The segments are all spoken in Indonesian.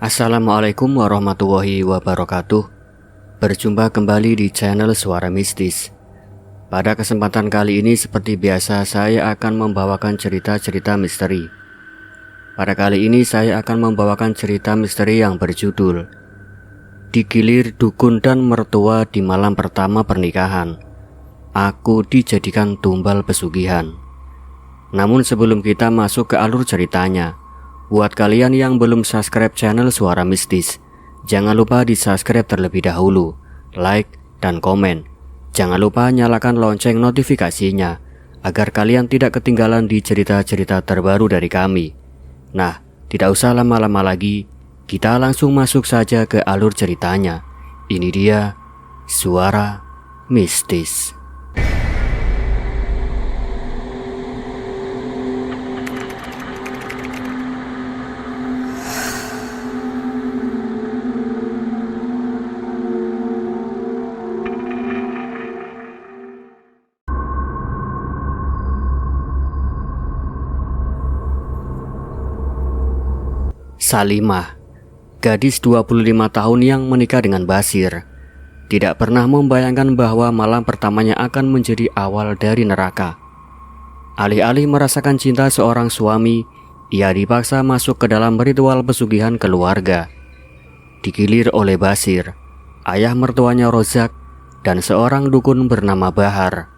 Assalamualaikum warahmatullahi wabarakatuh. Berjumpa kembali di channel Suara Mistis. Pada kesempatan kali ini seperti biasa saya akan membawakan cerita-cerita misteri. Pada kali ini saya akan membawakan cerita misteri yang berjudul Digilir Dukun dan Mertua di Malam Pertama Pernikahan. Aku dijadikan tumbal pesugihan. Namun sebelum kita masuk ke alur ceritanya, buat kalian yang belum subscribe channel Suara Mistis, jangan lupa di subscribe terlebih dahulu, like dan komen. Jangan lupa nyalakan lonceng notifikasinya, agar kalian tidak ketinggalan di cerita-cerita terbaru dari kami. Nah, tidak usah lama-lama lagi, kita langsung masuk saja ke alur ceritanya. Ini dia Suara Mistis. Salimah, gadis 25 tahun yang menikah dengan Basir, tidak pernah membayangkan bahwa malam pertamanya akan menjadi awal dari neraka. Alih-alih merasakan cinta seorang suami, ia dipaksa masuk ke dalam ritual pesugihan keluarga. Digilir oleh Basir, ayah mertuanya Rozak, dan seorang dukun bernama Bahar.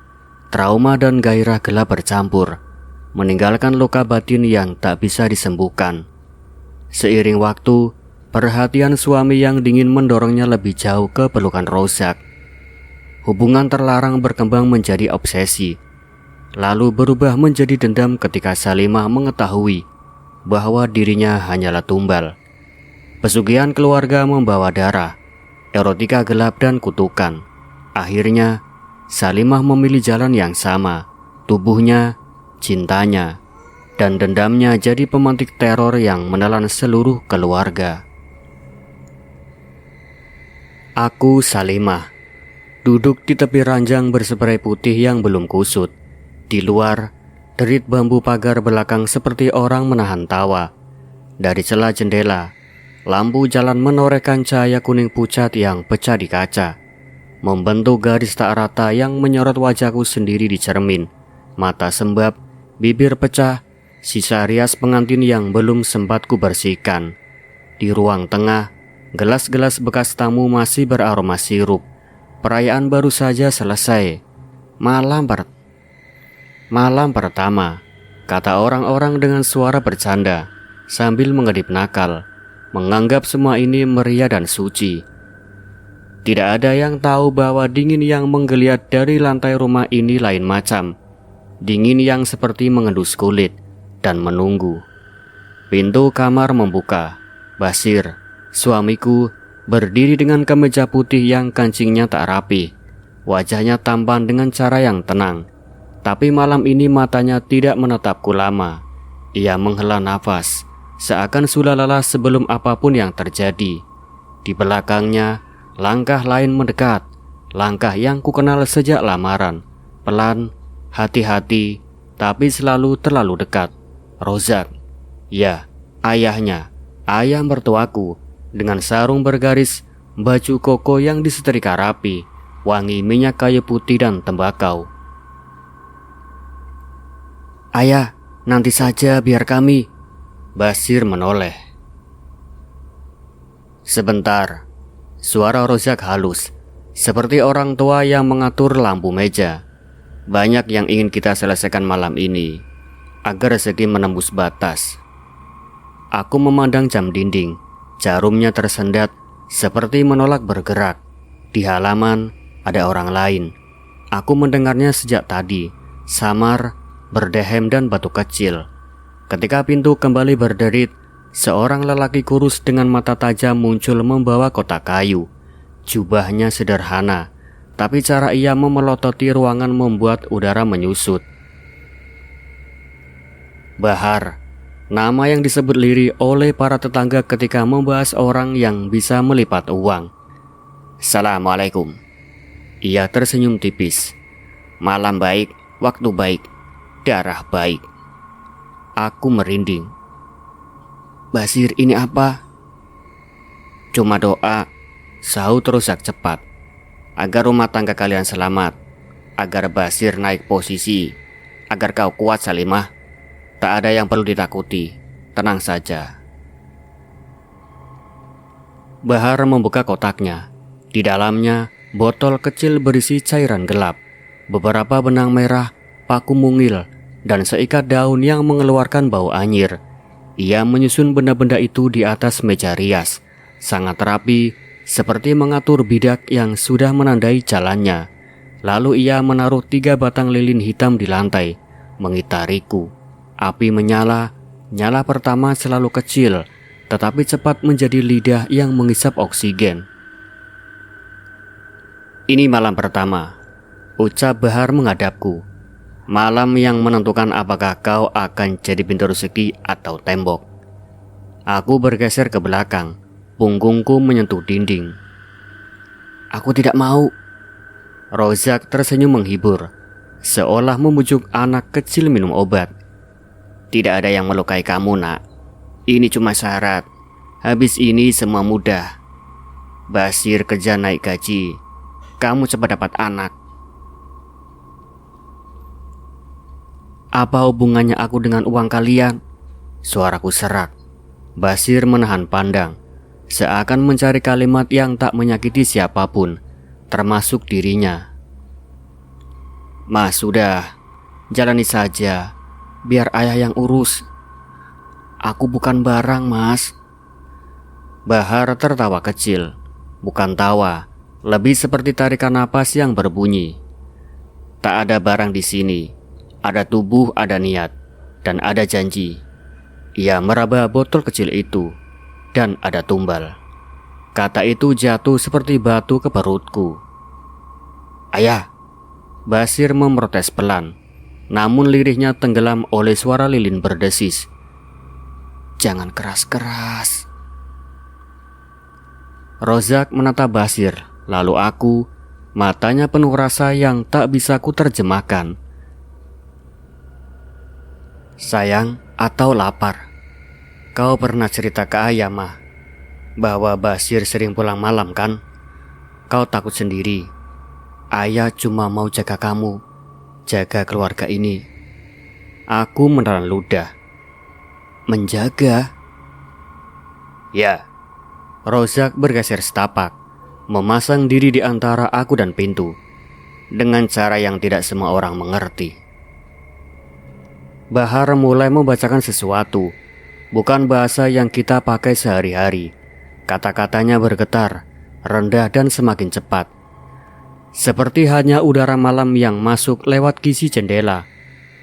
Trauma dan gairah gelap bercampur, meninggalkan luka batin yang tak bisa disembuhkan. Seiring waktu, perhatian suami yang dingin mendorongnya lebih jauh ke pelukan Rozak. Hubungan terlarang berkembang menjadi obsesi, lalu berubah menjadi dendam ketika Salimah mengetahui bahwa dirinya hanyalah tumbal. Pesugihan keluarga membawa darah, erotika gelap dan kutukan. Akhirnya, Salimah memilih jalan yang sama, tubuhnya, cintanya, dan dendamnya jadi pemantik teror yang menelan seluruh keluarga. Aku Salimah, duduk di tepi ranjang berspray putih yang belum kusut. Di luar, derit bambu pagar belakang seperti orang menahan tawa. Dari celah jendela, lampu jalan menorehkan cahaya kuning pucat yang pecah di kaca, membentuk garis tak rata yang menyorot wajahku sendiri di cermin. Mata sembab, bibir pecah, sisa rias pengantin yang belum sempat kubersihkan. Di ruang tengah, gelas-gelas bekas tamu masih beraroma sirup. Perayaan baru saja selesai. Malam pertama, kata orang-orang dengan suara bercanda, sambil mengedip nakal, menganggap semua ini meriah dan suci. Tidak ada yang tahu bahwa dingin yang menggeliat dari lantai rumah ini lain macam. Dingin yang seperti mengendus kulit dan menunggu. Pintu kamar membuka. Basir, suamiku, berdiri dengan kemeja putih yang kancingnya tak rapi. Wajahnya tampan dengan cara yang tenang. Tapi malam ini matanya tidak menatapku lama. Ia menghela nafas, seakan sudah lelah sebelum apapun yang terjadi. Di belakangnya, langkah lain mendekat. Langkah yang kukenal sejak lamaran. Pelan, hati-hati, tapi selalu terlalu dekat. Rozak, ya, ayahnya, ayah mertuaku, dengan sarung bergaris, baju koko yang disetrika rapi, wangi minyak kayu putih dan tembakau. Ayah, nanti saja biar kami. Basir menoleh. Sebentar, suara Rozak halus, seperti orang tua yang mengatur lampu meja. Banyak yang ingin kita selesaikan malam ini, agar rezeki menembus batas. Aku memandang jam dinding, jarumnya tersendat seperti menolak bergerak. Di halaman ada orang lain. Aku mendengarnya sejak tadi, samar, berdehem dan batuk kecil. Ketika pintu kembali berderit, seorang lelaki kurus dengan mata tajam muncul membawa kotak kayu. Jubahnya sederhana, tapi cara ia memelototi ruangan membuat udara menyusut. Bahar, nama yang disebut lirih oleh para tetangga ketika membahas orang yang bisa melipat uang. Assalamualaikum. Ia tersenyum tipis. Malam baik, waktu baik, darah baik. Aku merinding. Basir, ini apa? Cuma doa, sahut Rozak cepat, agar rumah tangga kalian selamat, agar Basir naik posisi, agar kau kuat Salimah. Tak ada yang perlu ditakuti, tenang saja. Bahar membuka kotaknya. Di dalamnya, botol kecil berisi cairan gelap, beberapa benang merah, paku mungil, dan seikat daun yang mengeluarkan bau anyir. Ia menyusun benda-benda itu di atas meja rias, sangat rapi, seperti mengatur bidak yang sudah menandai jalannya. Lalu ia menaruh 3 batang lilin hitam di lantai, mengitariku. Api menyala, nyala pertama selalu kecil, tetapi cepat menjadi lidah yang menghisap oksigen. Ini malam pertama, ucap Bahar menghadapku. Malam yang menentukan apakah kau akan jadi pintu rezeki atau tembok. Aku bergeser ke belakang, punggungku menyentuh dinding. Aku tidak mau. Rozak tersenyum menghibur, seolah membujuk anak kecil minum obat. Tidak ada yang melukai kamu, nak. Ini cuma syarat. Habis ini semua mudah. Basir kerja naik gaji, kamu cepat dapat anak. Apa hubungannya aku dengan uang kalian? Suaraku serak. Basir menahan pandang, seakan mencari kalimat yang tak menyakiti siapapun, termasuk dirinya. Mas, sudah, jalani saja, biar ayah yang urus. Aku bukan barang, Mas. Bahar tertawa kecil, bukan tawa, lebih seperti tarikan napas yang berbunyi. Tak ada barang di sini, ada tubuh, ada niat, dan ada janji. Ia meraba botol kecil itu, dan ada tumbal. Kata itu jatuh seperti batu ke perutku. Ayah, Basir memprotes pelan, namun lirihnya tenggelam oleh suara lilin berdesis. Jangan keras-keras. Rozak menatap Basir, lalu aku, matanya penuh rasa yang tak bisa ku terjemahkan. Sayang atau lapar? Kau pernah cerita ke ayah, mah, bahwa Basir sering pulang malam kan? Kau takut sendiri. Ayah cuma mau jaga kamu, jaga keluarga ini. Aku menelan ludah. Menjaga? Ya. Rozak bergeser setapak, memasang diri di antara aku dan pintu, dengan cara yang tidak semua orang mengerti. Bahar mulai membacakan sesuatu, bukan bahasa yang kita pakai sehari-hari. Kata-katanya bergetar, rendah dan semakin cepat, seperti hanya udara malam yang masuk lewat kisi jendela.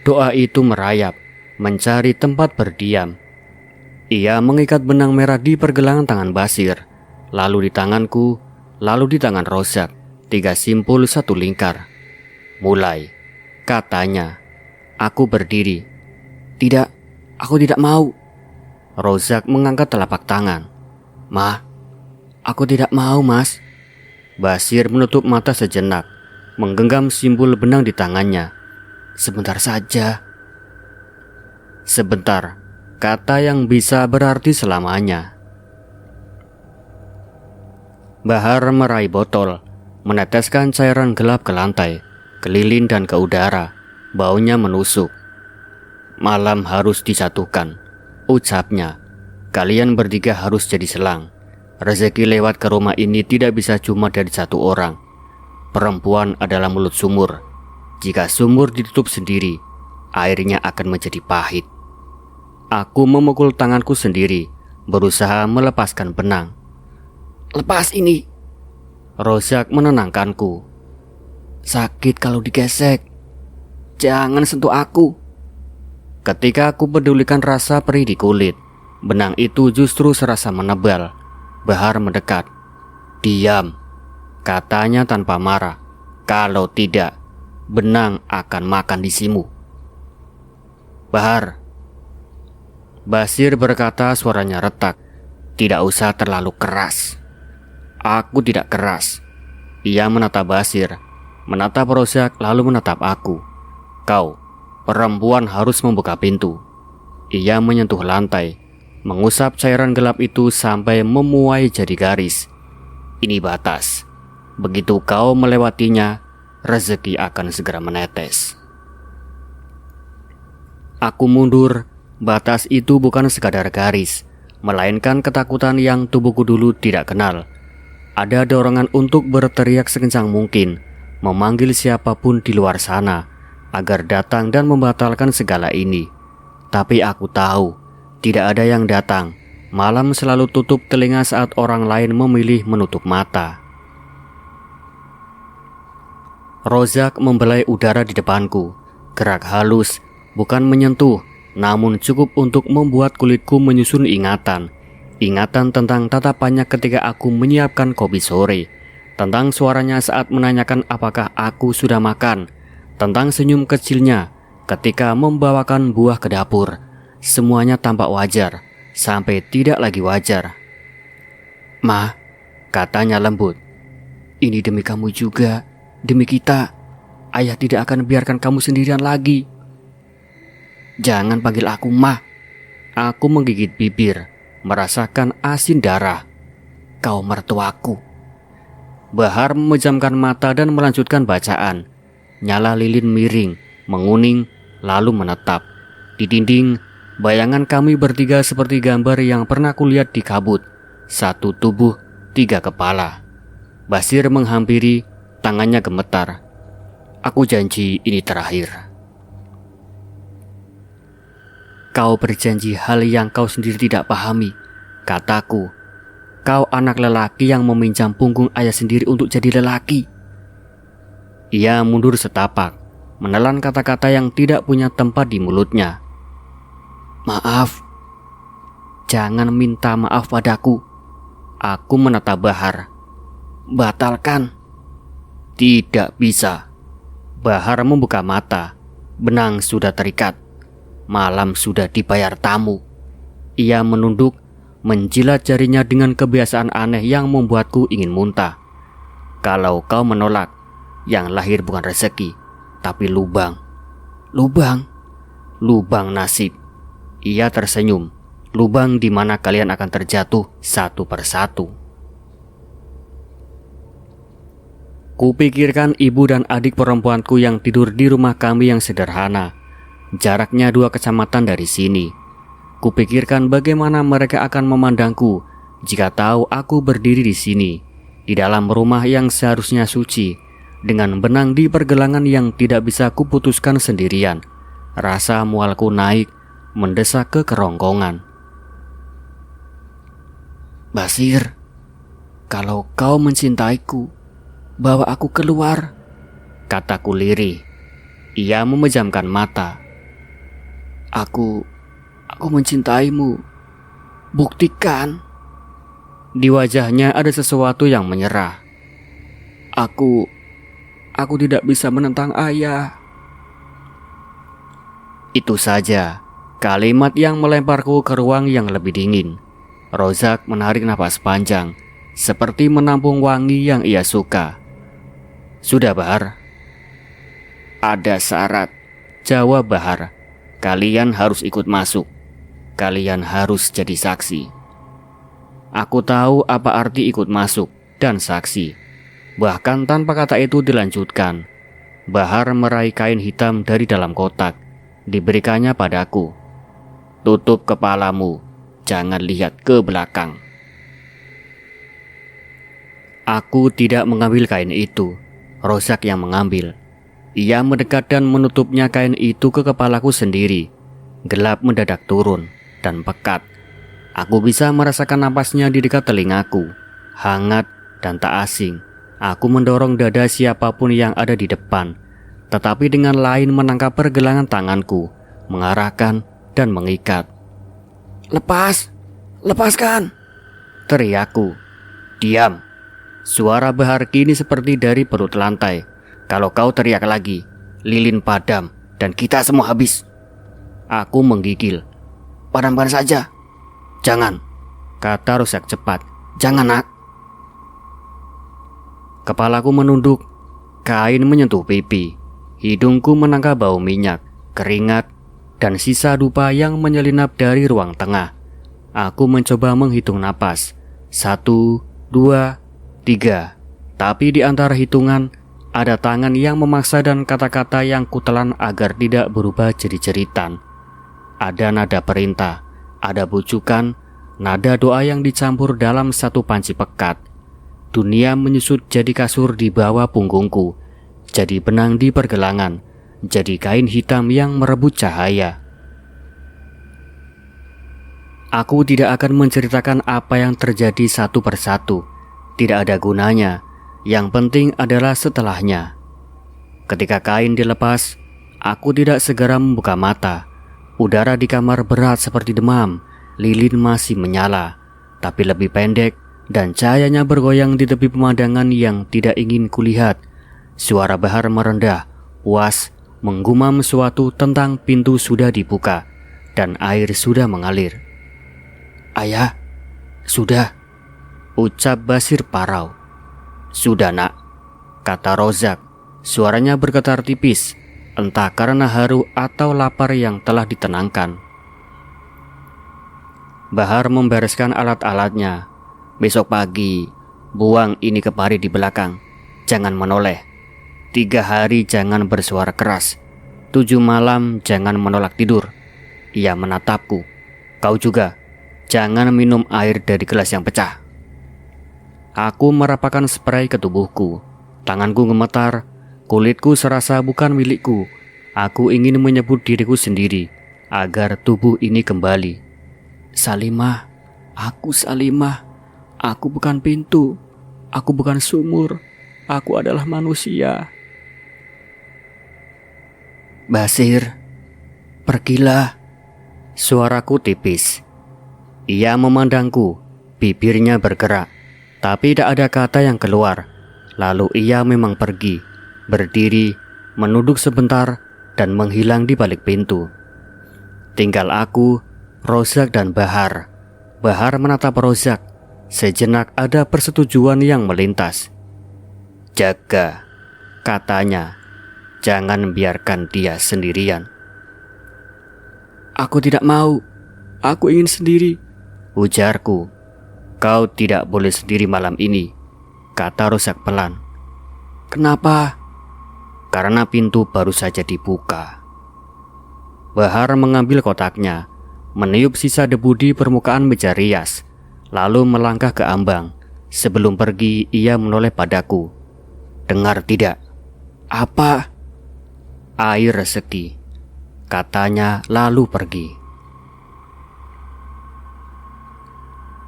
Doa itu merayap, mencari tempat berdiam. Ia mengikat benang merah di pergelangan tangan Basir, lalu di tanganku, lalu di tangan Rozak. 3 simpul 1 lingkar. Mulai, katanya. Aku berdiri. Tidak, aku tidak mau. Rozak mengangkat telapak tangan. Ma, aku tidak mau, Mas. Basir menutup mata sejenak, menggenggam simpul benang di tangannya. Sebentar saja. Sebentar, kata yang bisa berarti selamanya. Bahar meraih botol, meneteskan cairan gelap ke lantai, ke lilin dan ke udara. Baunya menusuk. Malam harus disatukan, ucapnya. Kalian bertiga harus jadi selang. Rezeki lewat ke rumah ini tidak bisa cuma dari 1 orang. Perempuan adalah mulut sumur. Jika sumur ditutup sendiri, airnya akan menjadi pahit. Aku memukul tanganku sendiri, berusaha melepaskan benang. Lepas ini. Rozak menenangkanku. Sakit kalau digesek. Jangan sentuh aku. Ketika aku pedulikan rasa perih di kulit, benang itu justru serasa menebal. Bahar mendekat. Diam, katanya tanpa marah. Kalau tidak, benang akan makan isimu. Bahar. Basir berkata, suaranya retak. Tidak usah terlalu keras. Aku tidak keras. Ia menatap Basir, menatap Rozak, lalu menatap aku. Kau, perempuan, harus membuka pintu. Ia menyentuh lantai, mengusap cairan gelap itu sampai memuai jadi garis. Ini batas. Begitu kau melewatinya, rezeki akan segera menetes. Aku mundur. Batas itu bukan sekadar garis, melainkan ketakutan yang tubuhku dulu tidak kenal. Ada dorongan untuk berteriak sekencang mungkin, memanggil siapapun di luar sana agar datang dan membatalkan segala ini. Tapi aku tahu, tidak ada yang datang. Malam selalu tutup telinga saat orang lain memilih menutup mata. Rozak membelai udara di depanku. Gerak halus, bukan menyentuh, namun cukup untuk membuat kulitku menyusun ingatan. Ingatan tentang tatapannya ketika aku menyiapkan kopi sore, tentang suaranya saat menanyakan apakah aku sudah makan, tentang senyum kecilnya ketika membawakan buah ke dapur. Semuanya tampak wajar, sampai tidak lagi wajar. "Ma," katanya lembut, "ini demi kamu juga, demi kita. Ayah tidak akan biarkan kamu sendirian lagi." "Jangan panggil aku Ma." Aku menggigit bibir, merasakan asin darah. "Kau mertuaku." Bahar memejamkan mata dan melanjutkan bacaan. Nyala lilin miring, menguning, lalu menetap. Di dinding, bayangan kami bertiga seperti gambar yang pernah kulihat di kabut. Satu tubuh, tiga kepala. Basir menghampiri, tangannya gemetar. "Aku janji ini terakhir." "Kau berjanji hal yang kau sendiri tidak pahami," kataku. "Kau anak lelaki yang meminjam punggung ayah sendiri untuk jadi lelaki." Ia mundur setapak, menelan kata-kata yang tidak punya tempat di mulutnya. "Maaf." "Jangan minta maaf padaku." Aku menatap Bahar. "Batalkan." "Tidak bisa." Bahar membuka mata. Benang sudah terikat. Malam sudah dibayar tamu. Ia menunduk, menjilat jarinya dengan kebiasaan aneh yang membuatku ingin muntah. "Kalau kau menolak, yang lahir bukan rezeki, tapi lubang." "Lubang?" "Lubang nasib." Ia tersenyum. "Lubang di mana kalian akan terjatuh satu persatu." Kupikirkan ibu dan adik perempuanku yang tidur di rumah kami yang sederhana. Jaraknya 2 kecamatan dari sini. Kupikirkan bagaimana mereka akan memandangku jika tahu aku berdiri di sini, di dalam rumah yang seharusnya suci, dengan benang di pergelangan yang tidak bisa kuputuskan sendirian. Rasa mualku naik, mendesak ke kerongkongan. "Basir, kalau kau mencintaiku, bawa aku keluar," kataku lirih. Ia memejamkan mata. Aku mencintaimu. Buktikan." Di wajahnya ada sesuatu yang menyerah. Aku tidak bisa menentang ayah." Itu saja, kalimat yang melemparku ke ruang yang lebih dingin. Rozak menarik napas panjang, seperti menampung wangi yang ia suka. "Sudah, Bahar." "Ada syarat," jawab Bahar. "Kalian harus ikut masuk. Kalian harus jadi saksi." Aku tahu apa arti ikut masuk dan saksi. Bahkan tanpa kata itu dilanjutkan, Bahar meraih kain hitam dari dalam kotak. Diberikannya padaku. "Tutup kepalamu, jangan lihat ke belakang." Aku tidak mengambil kain itu. Rozak yang mengambil. Ia mendekat dan menutupnya kain itu ke kepalaku sendiri. Gelap mendadak turun dan pekat. Aku bisa merasakan napasnya di dekat telingaku, hangat dan tak asing. Aku mendorong dada siapapun yang ada di depan, tetapi dengan lain menangkap pergelangan tanganku, mengarahkan dan mengikat. "Lepas! Lepaskan!" teriakku. "Diam!" Suara Bahar kini seperti dari perut lantai. "Kalau kau teriak lagi, lilin padam dan kita semua habis." Aku menggigil. "Padamkan saja." "Jangan," kata Rozak cepat. "Jangan, nak." Kepalaku menunduk. Kain menyentuh pipi. Hidungku menangkap bau minyak, keringat, dan sisa dupa yang menyelinap dari ruang tengah. Aku mencoba menghitung napas. 1, 2, 3. Tapi di antara hitungan, ada tangan yang memaksa dan kata-kata yang kutelan agar tidak berubah jadi jeritan. Ada nada perintah, ada bujukan, nada doa yang dicampur dalam satu panci pekat. Dunia menyusut jadi kasur di bawah punggungku, jadi benang di pergelangan, jadi kain hitam yang merebut cahaya. Aku tidak akan menceritakan apa yang terjadi satu persatu. Tidak ada gunanya. Yang penting adalah setelahnya. Ketika kain dilepas, aku tidak segera membuka mata. Udara di kamar berat seperti demam. Lilin masih menyala, tapi lebih pendek, dan cahayanya bergoyang di tepi pemandangan yang tidak ingin kulihat. Suara Bahar merendah, puas, menggumam sesuatu tentang pintu sudah dibuka, dan air sudah mengalir. "Ayah, sudah," ucap Basir parau. "Sudah nak," kata Rozak. Suaranya bergetar tipis, entah karena haru atau lapar yang telah ditenangkan. Bahar membereskan alat-alatnya. "Besok pagi, buang ini ke parit di belakang. Jangan menoleh. 3 hari jangan bersuara keras. 7 malam jangan menolak tidur." Ia menatapku. "Kau juga. Jangan minum air dari gelas yang pecah." Aku merapakkan spray ke tubuhku. Tanganku gemetar. Kulitku serasa bukan milikku. Aku ingin menyebut diriku sendiri agar tubuh ini kembali. "Salimah, aku Salimah. Aku bukan pintu. Aku bukan sumur. Aku adalah manusia." "Basir, pergilah." Suaraku tipis. Ia memandangku, bibirnya bergerak, tapi tak ada kata yang keluar. Lalu ia memang pergi, berdiri, menunduk sebentar, dan menghilang di balik pintu. Tinggal aku, Rozak, dan Bahar. Bahar menatap Rozak. Sejenak ada persetujuan yang melintas. "Jaga," katanya. "Jangan biarkan dia sendirian." "Aku tidak mau. Aku ingin sendiri," ujarku. "Kau tidak boleh sendiri malam ini," kata Rozak pelan. "Kenapa?" "Karena pintu baru saja dibuka." Bahar mengambil kotaknya, meniup sisa debu di permukaan meja rias, lalu melangkah ke ambang. Sebelum pergi, ia menoleh padaku. "Dengar tidak?" "Apa?" "Air rezeki," katanya, lalu pergi.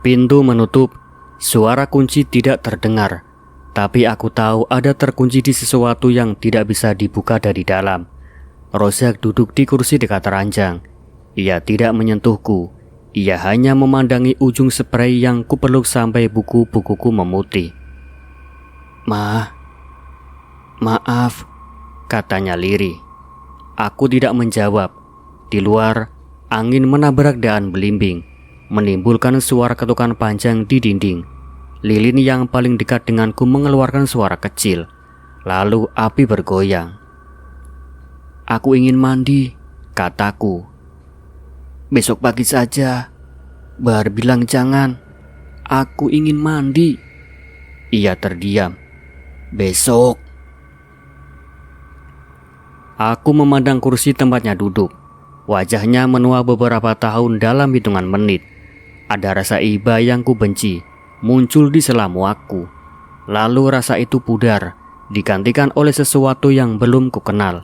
Pintu menutup, suara kunci tidak terdengar, tapi aku tahu ada terkunci di sesuatu yang tidak bisa dibuka dari dalam. Rozak duduk di kursi dekat ranjang. Ia tidak menyentuhku. Ia hanya memandangi ujung spray yang kupeluk sampai buku-bukuku memutih. Maaf, katanya lirih. Aku tidak menjawab. Di luar, angin menabrak dahan belimbing, menimbulkan suara ketukan panjang di dinding. Lilin yang paling dekat denganku mengeluarkan suara kecil. Lalu api bergoyang. "Aku ingin mandi," kataku. "Besok pagi saja." Bahar bilang jangan. "Aku ingin mandi." Ia terdiam. "Besok." Aku memandang kursi tempatnya duduk. Wajahnya menua beberapa tahun dalam hitungan menit. Ada rasa iba yang kubenci muncul di sela muakku. Lalu rasa itu pudar, digantikan oleh sesuatu yang belum kukenal.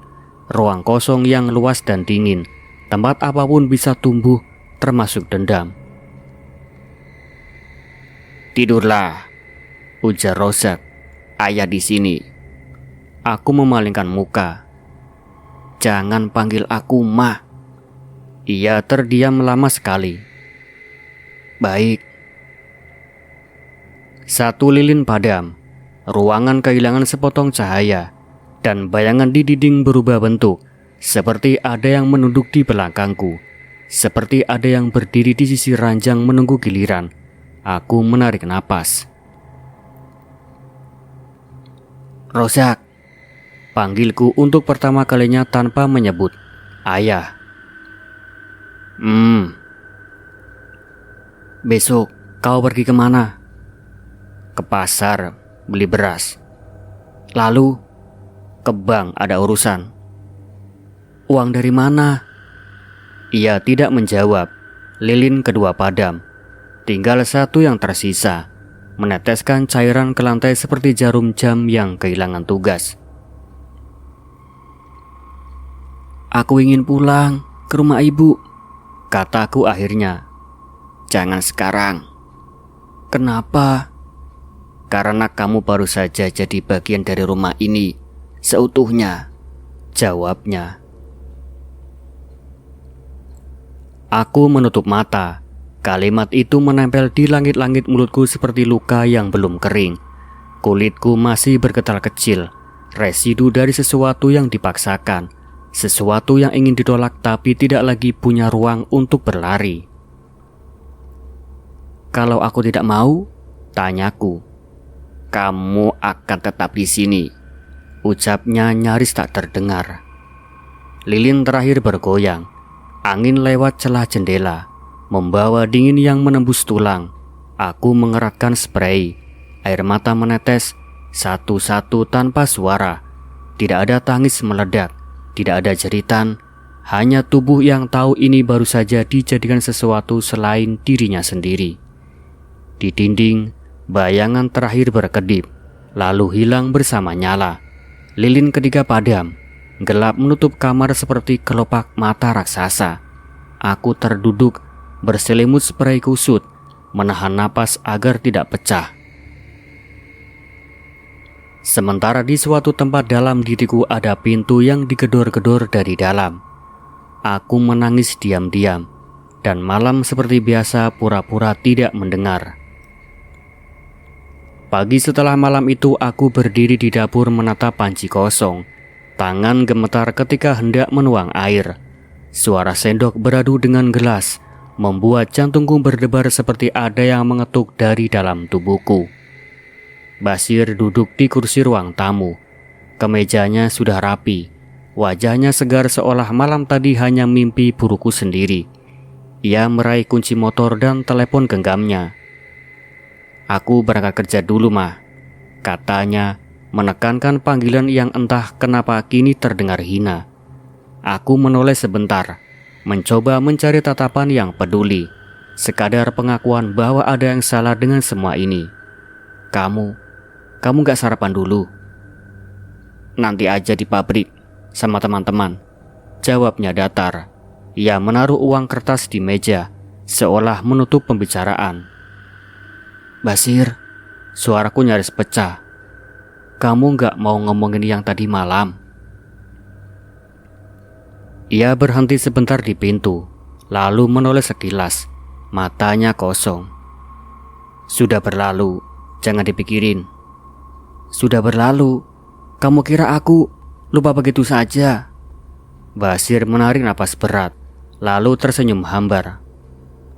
Ruang kosong yang luas dan dingin. Tempat apapun bisa tumbuh, termasuk dendam. "Tidurlah," ujar Rozak. "Ayah di sini." Aku memalingkan muka. "Jangan panggil aku Ma." Ia terdiam lama sekali. "Baik." Satu lilin padam. Ruangan kehilangan sepotong cahaya, dan bayangan di dinding berubah bentuk, seperti ada yang menunduk di belakangku, seperti ada yang berdiri di sisi ranjang menunggu giliran. Aku menarik napas. "Rozak," panggilku untuk pertama kalinya tanpa menyebut ayah. Besok kau pergi kemana? Ke pasar, beli beras. Lalu, ke bank ada urusan. Uang dari mana? Ia tidak menjawab. Lilin kedua padam. Tinggal satu yang tersisa, meneteskan cairan ke lantai seperti jarum jam yang kehilangan tugas. Aku ingin pulang ke rumah ibu, kataku akhirnya. Jangan sekarang. Kenapa? Karena kamu baru saja jadi bagian dari rumah ini seutuhnya, jawabnya. Aku menutup mata. Kalimat itu menempel di langit-langit mulutku seperti luka yang belum kering. Kulitku masih bergetar kecil, residu dari sesuatu yang dipaksakan, sesuatu yang ingin ditolak tapi tidak lagi punya ruang untuk berlari. Kalau aku tidak mau, tanyaku. Kamu akan tetap di sini, ucapnya nyaris tak terdengar. Lilin terakhir bergoyang. Angin lewat celah jendela, membawa dingin yang menembus tulang. Aku mengeratkan spray. Air mata menetes satu-satu tanpa suara. Tidak ada tangis meledak, tidak ada jeritan, hanya tubuh yang tahu ini baru saja dijadikan sesuatu selain dirinya sendiri. Di dinding, bayangan terakhir berkedip, lalu hilang bersama nyala. Lilin ketiga padam, gelap menutup kamar seperti kelopak mata raksasa. Aku terduduk, berselimut spray kusut, menahan napas agar tidak pecah. Sementara di suatu tempat dalam diriku ada pintu yang digedor-gedor dari dalam. Aku menangis diam-diam, dan malam seperti biasa pura-pura tidak mendengar. Pagi setelah malam itu aku berdiri di dapur menatap panci kosong. Tangan gemetar ketika hendak menuang air. Suara sendok beradu dengan gelas membuat jantungku berdebar seperti ada yang mengetuk dari dalam tubuhku. Basir duduk di kursi ruang tamu. Kemejanya sudah rapi. Wajahnya segar seolah malam tadi hanya mimpi burukku sendiri. Ia meraih kunci motor dan telepon genggamnya. Aku berangkat kerja dulu, Mah, katanya, menekankan panggilan yang entah kenapa kini terdengar hina. Aku menoleh sebentar, mencoba mencari tatapan yang peduli, sekadar pengakuan bahwa ada yang salah dengan semua ini. Kamu gak sarapan dulu? Nanti aja di pabrik, sama teman-teman, jawabnya datar. Ia menaruh uang kertas di meja, seolah menutup pembicaraan. Basir, suaraku nyaris pecah. Kamu gak mau ngomongin yang tadi malam? Ia berhenti sebentar di pintu, lalu menoleh sekilas. Matanya kosong. Sudah berlalu, jangan dipikirin. Sudah berlalu? Kamu kira aku lupa begitu saja? Basir menarik napas berat, lalu tersenyum hambar.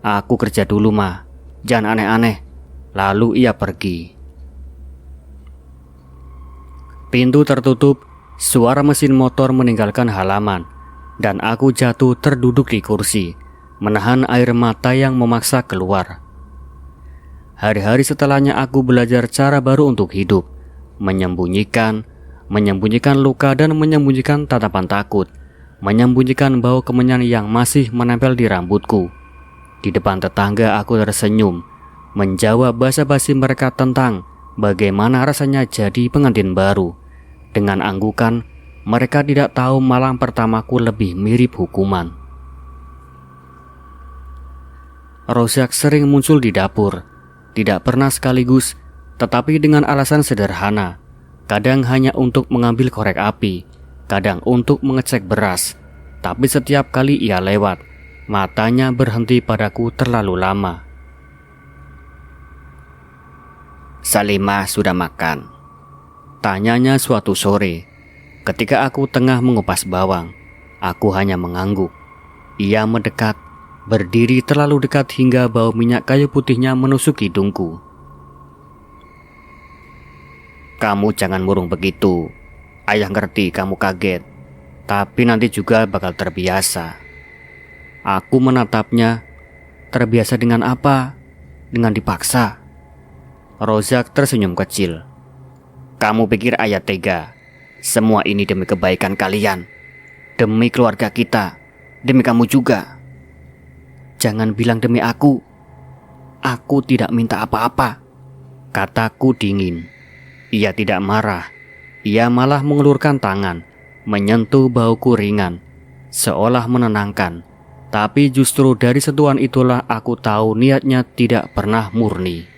Aku kerja dulu, Mah, jangan aneh-aneh. Lalu ia pergi. Pintu tertutup, suara mesin motor meninggalkan halaman, dan aku jatuh terduduk di kursi, menahan air mata yang memaksa keluar. Hari-hari setelahnya aku belajar cara baru untuk hidup, menyembunyikan luka dan menyembunyikan tatapan takut, menyembunyikan bau kemenyan yang masih menempel di rambutku. Di depan tetangga aku tersenyum, menjawab basa-basi mereka tentang bagaimana rasanya jadi pengantin baru. Dengan anggukan, mereka tidak tahu malam pertamaku lebih mirip hukuman. Rozak sering muncul di dapur, tidak pernah sekaligus, tetapi dengan alasan sederhana. Kadang hanya untuk mengambil korek api, kadang untuk mengecek beras. Tapi setiap kali ia lewat, matanya berhenti padaku terlalu lama. Salimah sudah makan? Tanyanya suatu sore, ketika aku tengah mengupas bawang. Aku hanya mengangguk. Ia mendekat, berdiri terlalu dekat hingga bau minyak kayu putihnya menusuk hidungku. Kamu jangan murung begitu. Ayah ngerti kamu kaget, tapi nanti juga bakal terbiasa. Aku menatapnya. Terbiasa dengan apa? dengan dipaksa. Rozak tersenyum kecil. Kamu pikir ayah tega? Semua ini demi kebaikan kalian, demi keluarga kita, demi kamu juga. Jangan bilang demi aku. Aku tidak minta apa-apa, kataku dingin. Ia tidak marah. Ia malah mengelurkan tangan, menyentuh bahuku ringan, seolah menenangkan. Tapi justru dari sentuhan itulah aku tahu niatnya tidak pernah murni.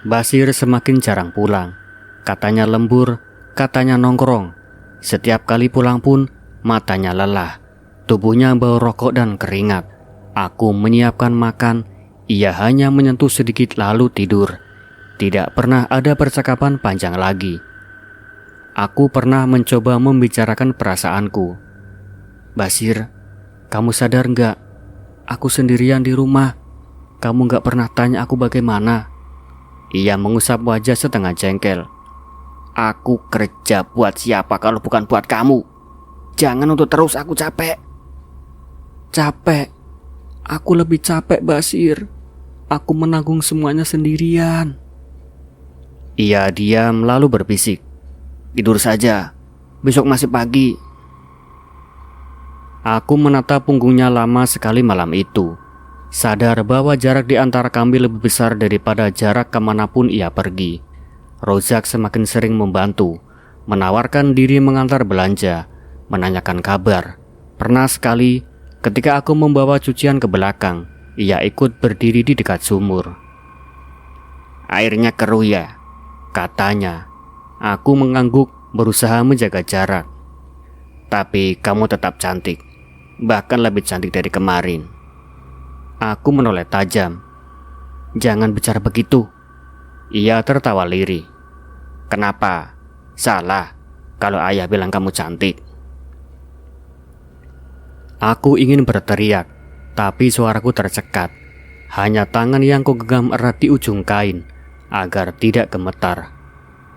Basir semakin jarang pulang. Katanya lembur, katanya nongkrong. Setiap kali pulang pun matanya lelah, tubuhnya bau rokok dan keringat. Aku menyiapkan makan, ia hanya menyentuh sedikit lalu tidur. Tidak pernah ada percakapan panjang lagi. Aku pernah mencoba membicarakan perasaanku. Basir, kamu sadar nggak? Aku sendirian di rumah. Kamu nggak pernah tanya aku bagaimana. Ia mengusap wajah setengah jengkel. Aku kerja buat siapa kalau bukan buat kamu? Jangan untuk terus, aku capek. Capek? Aku lebih capek, Basir. Aku menanggung semuanya sendirian. Ia diam lalu berbisik. Tidur saja, besok masih pagi. Aku menatap punggungnya lama sekali malam itu, sadar bahwa jarak di antara kami lebih besar daripada jarak kemanapun ia pergi. Rozak semakin sering membantu, menawarkan diri mengantar belanja, menanyakan kabar. Pernah sekali ketika aku membawa cucian ke belakang, ia ikut berdiri di dekat sumur. Airnya keruh ya, katanya. Aku mengangguk, berusaha menjaga jarak. Tapi kamu tetap cantik, bahkan lebih cantik dari kemarin. Aku menoleh tajam. Jangan bicara begitu. Ia tertawa lirih. Kenapa? Salah kalau ayah bilang kamu cantik. Aku ingin berteriak, tapi suaraku tercekat. Hanya tangan yang kugenggam erat di ujung kain agar tidak gemetar.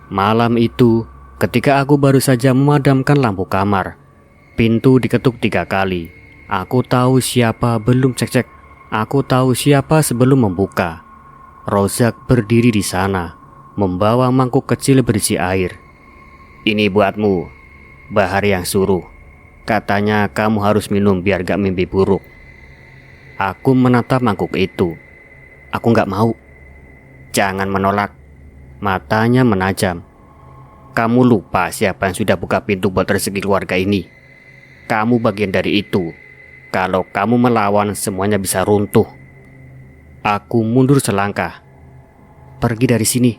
Malam itu, ketika aku baru saja memadamkan lampu kamar, pintu diketuk 3 kali. Aku tahu siapa belum cek-cek. Aku tahu siapa sebelum membuka. Rozak berdiri di sana, membawa mangkuk kecil berisi air. Ini buatmu, Bahar yang suruh. Katanya kamu harus minum biar gak mimpi buruk. Aku menatap mangkuk itu. Aku gak mau. Jangan menolak. Matanya menajam. Kamu lupa siapa yang sudah buka pintu buat rezeki keluarga ini. Kamu bagian dari itu. Kalau kamu melawan, semuanya bisa runtuh. Aku mundur selangkah. Pergi dari sini.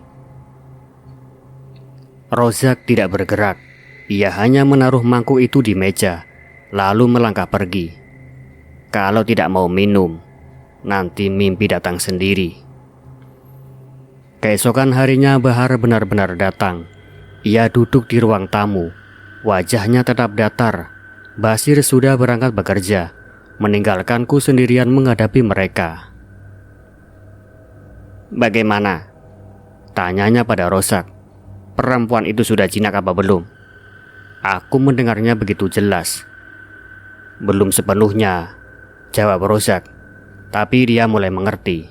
Rozak tidak bergerak. Ia hanya menaruh mangkuk itu di meja, lalu melangkah pergi. Kalau tidak mau minum, nanti mimpi datang sendiri. Keesokan harinya Bahar benar-benar datang. Ia duduk di ruang tamu. Wajahnya tetap datar. Basir sudah berangkat bekerja, meninggalkanku sendirian menghadapi mereka. Bagaimana? Tanyanya pada Rozak. Perempuan itu sudah jinak apa belum? Aku mendengarnya begitu jelas. Belum sepenuhnya, jawab Rozak. Tapi dia mulai mengerti.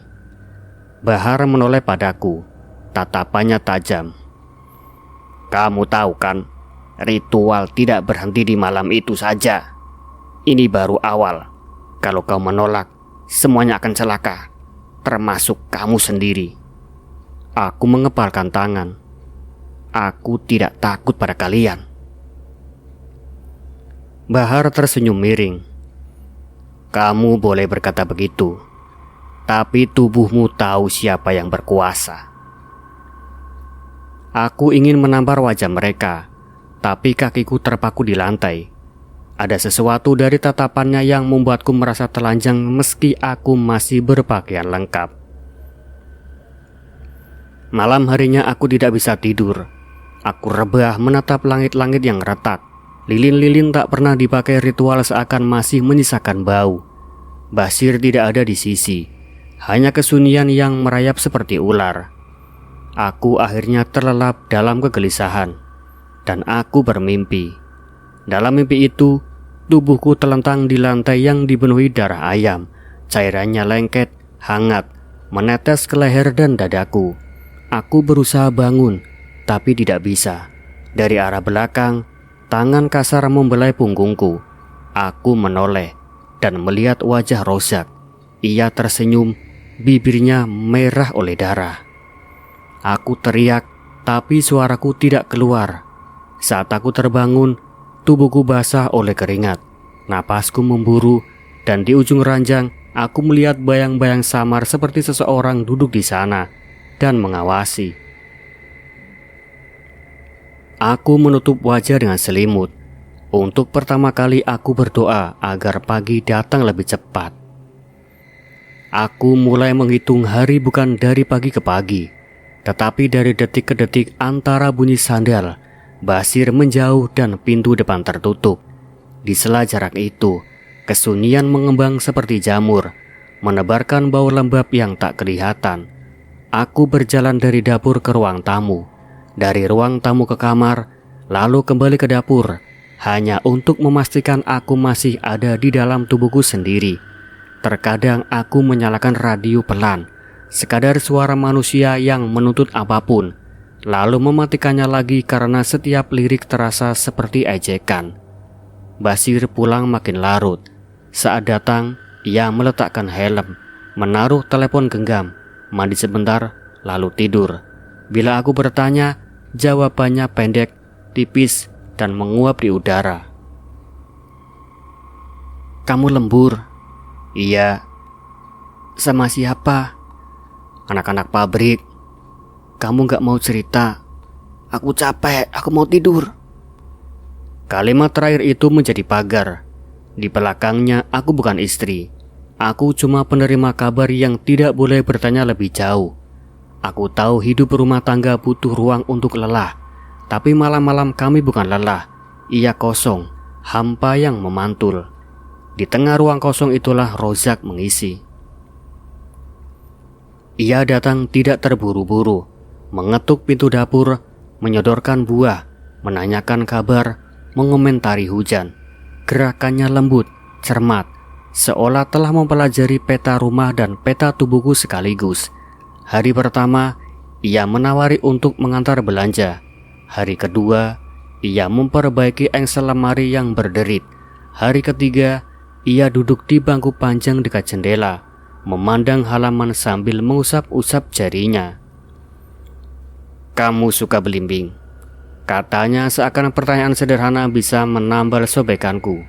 Bahar menoleh padaku, tatapannya tajam. Kamu tahu kan, ritual tidak berhenti di malam itu saja. Ini baru awal. Kalau kau menolak, semuanya akan celaka, termasuk kamu sendiri. Aku mengepalkan tangan. Aku tidak takut pada kalian. Bahar tersenyum miring. Kamu boleh berkata begitu, tapi tubuhmu tahu siapa yang berkuasa. Aku ingin menampar wajah mereka, tapi kakiku terpaku di lantai. Ada sesuatu dari tatapannya yang membuatku merasa telanjang meski aku masih berpakaian lengkap. Malam harinya aku tidak bisa tidur. Aku rebah menatap langit-langit yang retak. Lilin-lilin tak pernah dipakai ritual seakan masih menyisakan bau. Basir tidak ada di sisi. Hanya kesunyian yang merayap seperti ular. Aku akhirnya terlelap dalam kegelisahan. Dan aku bermimpi. Dalam mimpi itu, tubuhku telentang di lantai yang dipenuhi darah ayam, Cairannya lengket, hangat, menetes ke leher dan dadaku. Aku berusaha bangun, tapi tidak bisa. Dari arah belakang, tangan kasar membelai punggungku. Aku menoleh dan melihat wajah Rozak. Ia tersenyum, bibirnya merah oleh darah. Aku teriak, tapi suaraku tidak keluar. Saat aku terbangun, tubuhku basah oleh keringat. Napasku memburu, dan di ujung ranjang aku melihat bayang-bayang samar seperti seseorang duduk di sana dan mengawasi. Aku menutup wajah dengan selimut. Untuk pertama kali aku berdoa agar pagi datang lebih cepat. Aku mulai menghitung hari bukan dari pagi ke pagi, tetapi dari detik ke detik antara bunyi sandal, Basir menjauh dan pintu depan tertutup. Di sela jarak itu, kesunyian mengembang seperti jamur, menebarkan bau lembab yang tak kelihatan. Aku berjalan dari dapur ke ruang tamu, dari ruang tamu ke kamar, lalu kembali ke dapur, hanya untuk memastikan aku masih ada di dalam tubuhku sendiri. Terkadang aku menyalakan radio pelan, sekadar suara manusia yang menuntut apapun, lalu mematikannya lagi karena setiap lirik terasa seperti ejekan. Basir pulang makin larut. Saat datang, ia meletakkan helm, menaruh telepon genggam, mandi sebentar, lalu tidur. Bila aku bertanya, jawabannya pendek, tipis, dan menguap di udara. "Kamu lembur?" "Iya." "Sama siapa?" "Anak-anak pabrik." "Kamu gak mau cerita?" "Aku capek, aku mau tidur." Kalimat terakhir itu menjadi pagar. Di belakangnya aku bukan istri. Aku cuma penerima kabar yang tidak boleh bertanya lebih jauh. Aku tahu hidup rumah tangga butuh ruang untuk lelah. Tapi malam-malam kami bukan lelah. Ia kosong, hampa yang memantul. Di tengah ruang kosong itulah Rozak mengisi. Ia datang tidak terburu-buru, mengetuk pintu dapur, menyodorkan buah, menanyakan kabar, mengomentari hujan. Gerakannya lembut, cermat, seolah telah mempelajari peta rumah dan peta tubuhku sekaligus. Hari pertama, ia menawari untuk mengantar belanja. Hari kedua, ia memperbaiki engsel lemari yang berderit. Hari ketiga, ia duduk di bangku panjang dekat jendela, memandang halaman sambil mengusap-usap jarinya. "Kamu suka belimbing?" katanya seakan pertanyaan sederhana bisa menambal sobekanku.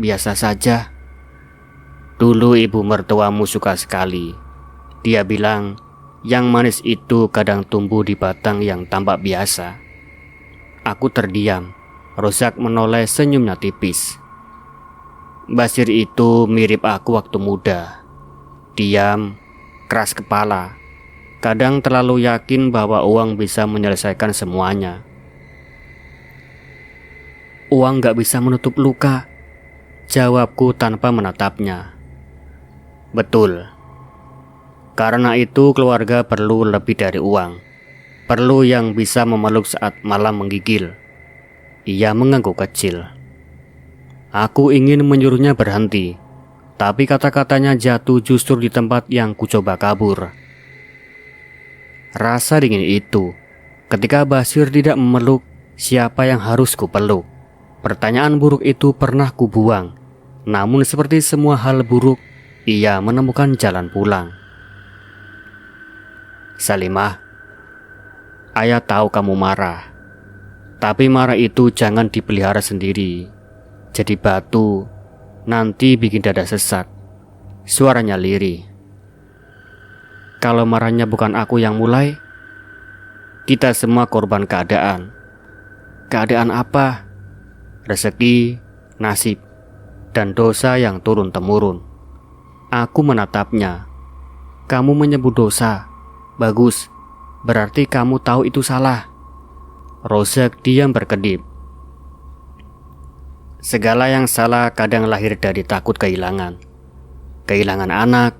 "Biasa saja." "Dulu ibu mertuamu suka sekali. Dia bilang, yang manis itu kadang tumbuh di batang yang tampak biasa." Aku terdiam. Rozak menoleh, senyumnya tipis. "Basir itu mirip aku waktu muda. Diam, keras kepala. Kadang terlalu yakin bahwa uang bisa menyelesaikan semuanya." "Uang gak bisa menutup luka," jawabku tanpa menatapnya. "Betul. Karena itu keluarga perlu lebih dari uang. Perlu yang bisa memeluk saat malam menggigil." Ia mengangguk kecil. Aku ingin menyuruhnya berhenti, tapi kata-katanya jatuh justru di tempat yang kucoba kabur. Rasa dingin itu, ketika Basir tidak memeluk, siapa yang harus kupeluk? Pertanyaan buruk itu pernah kubuang. Namun seperti semua hal buruk, ia menemukan jalan pulang. "Salimah, ayah tahu kamu marah. Tapi marah itu jangan dipelihara sendiri. Jadi batu, nanti bikin dada sesak." Suaranya lirih. "Kalau marahnya bukan aku yang mulai, kita semua korban keadaan." "Keadaan apa?" "Rezeki, nasib, dan dosa yang turun-temurun." Aku menatapnya. "Kamu menyebut dosa. Bagus, berarti kamu tahu itu salah." Rozak diam berkedip. "Segala yang salah kadang lahir dari takut kehilangan. Kehilangan anak,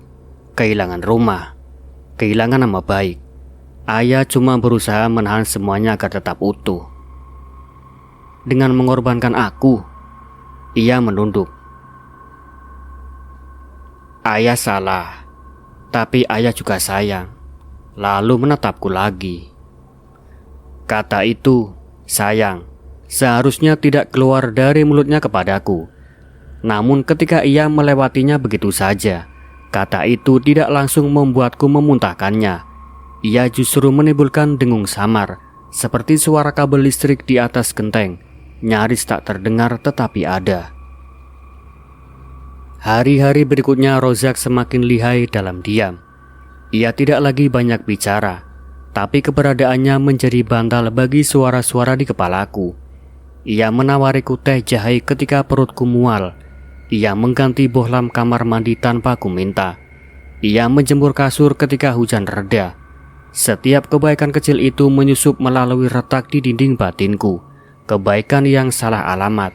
kehilangan rumah, kehilangan nama baik. Ayah cuma berusaha menahan semuanya agar tetap utuh." "Dengan mengorbankan aku?" Ia menunduk. Ayah salah, tapi ayah juga sayang. Lalu menatapku lagi. Kata itu, sayang, seharusnya tidak keluar dari mulutnya kepadaku. Namun ketika ia melewatinya begitu saja, kata itu tidak langsung membuatku memuntahkannya. Ia justru menimbulkan dengung samar, seperti suara kabel listrik di atas genteng, nyaris tak terdengar tetapi ada. Hari-hari berikutnya Rozak semakin lihai dalam diam. Ia tidak lagi banyak bicara, tapi keberadaannya menjadi bantal bagi suara-suara di kepalaku. Ia menawariku teh jahe ketika perutku mual. Ia mengganti bohlam kamar mandi tanpa ku minta. Ia menjemur kasur ketika hujan reda. Setiap kebaikan kecil itu menyusup melalui retak di dinding batinku. Kebaikan yang salah alamat.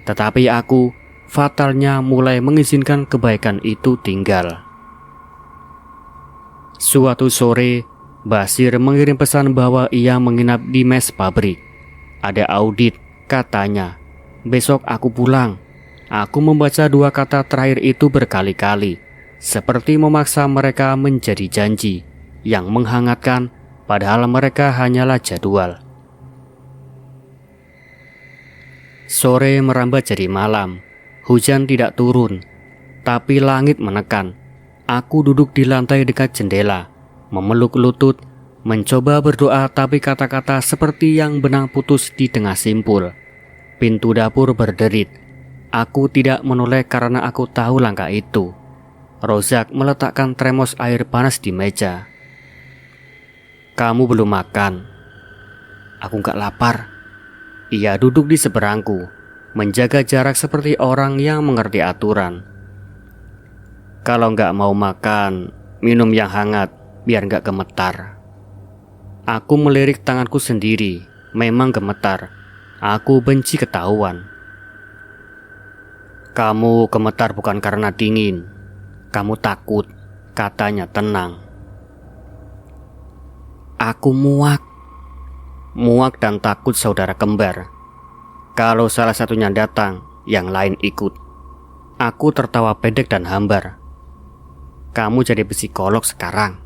Tetapi aku, fatalnya mulai mengizinkan kebaikan itu tinggal. Suatu sore, Basir mengirim pesan bahwa ia menginap di mes pabrik. Ada audit, katanya. Besok aku pulang. Aku membaca 2 kata terakhir itu berkali-kali, seperti memaksa mereka menjadi janji yang menghangatkan, padahal mereka hanyalah jadwal. Sore merambat jadi malam. Hujan tidak turun, tapi langit menekan. Aku duduk di lantai dekat jendela, memeluk lutut, mencoba berdoa, tapi kata-kata seperti yang benang putus di tengah simpul. Pintu dapur berderit. Aku tidak menoleh karena aku tahu langkah itu. Rozak meletakkan termos air panas di meja. Kamu belum makan. Aku gak lapar. Ia duduk di seberangku, menjaga jarak seperti orang yang mengerti aturan. Kalau nggak mau makan, minum yang hangat biar nggak gemetar. Aku melirik tanganku sendiri, memang gemetar. Aku benci ketahuan. Kamu gemetar bukan karena dingin. Kamu takut, katanya tenang. Aku muak. Muak dan takut saudara kembar. Kalau salah satunya datang, yang lain ikut. Aku tertawa pendek dan hambar. Kamu jadi psikolog sekarang.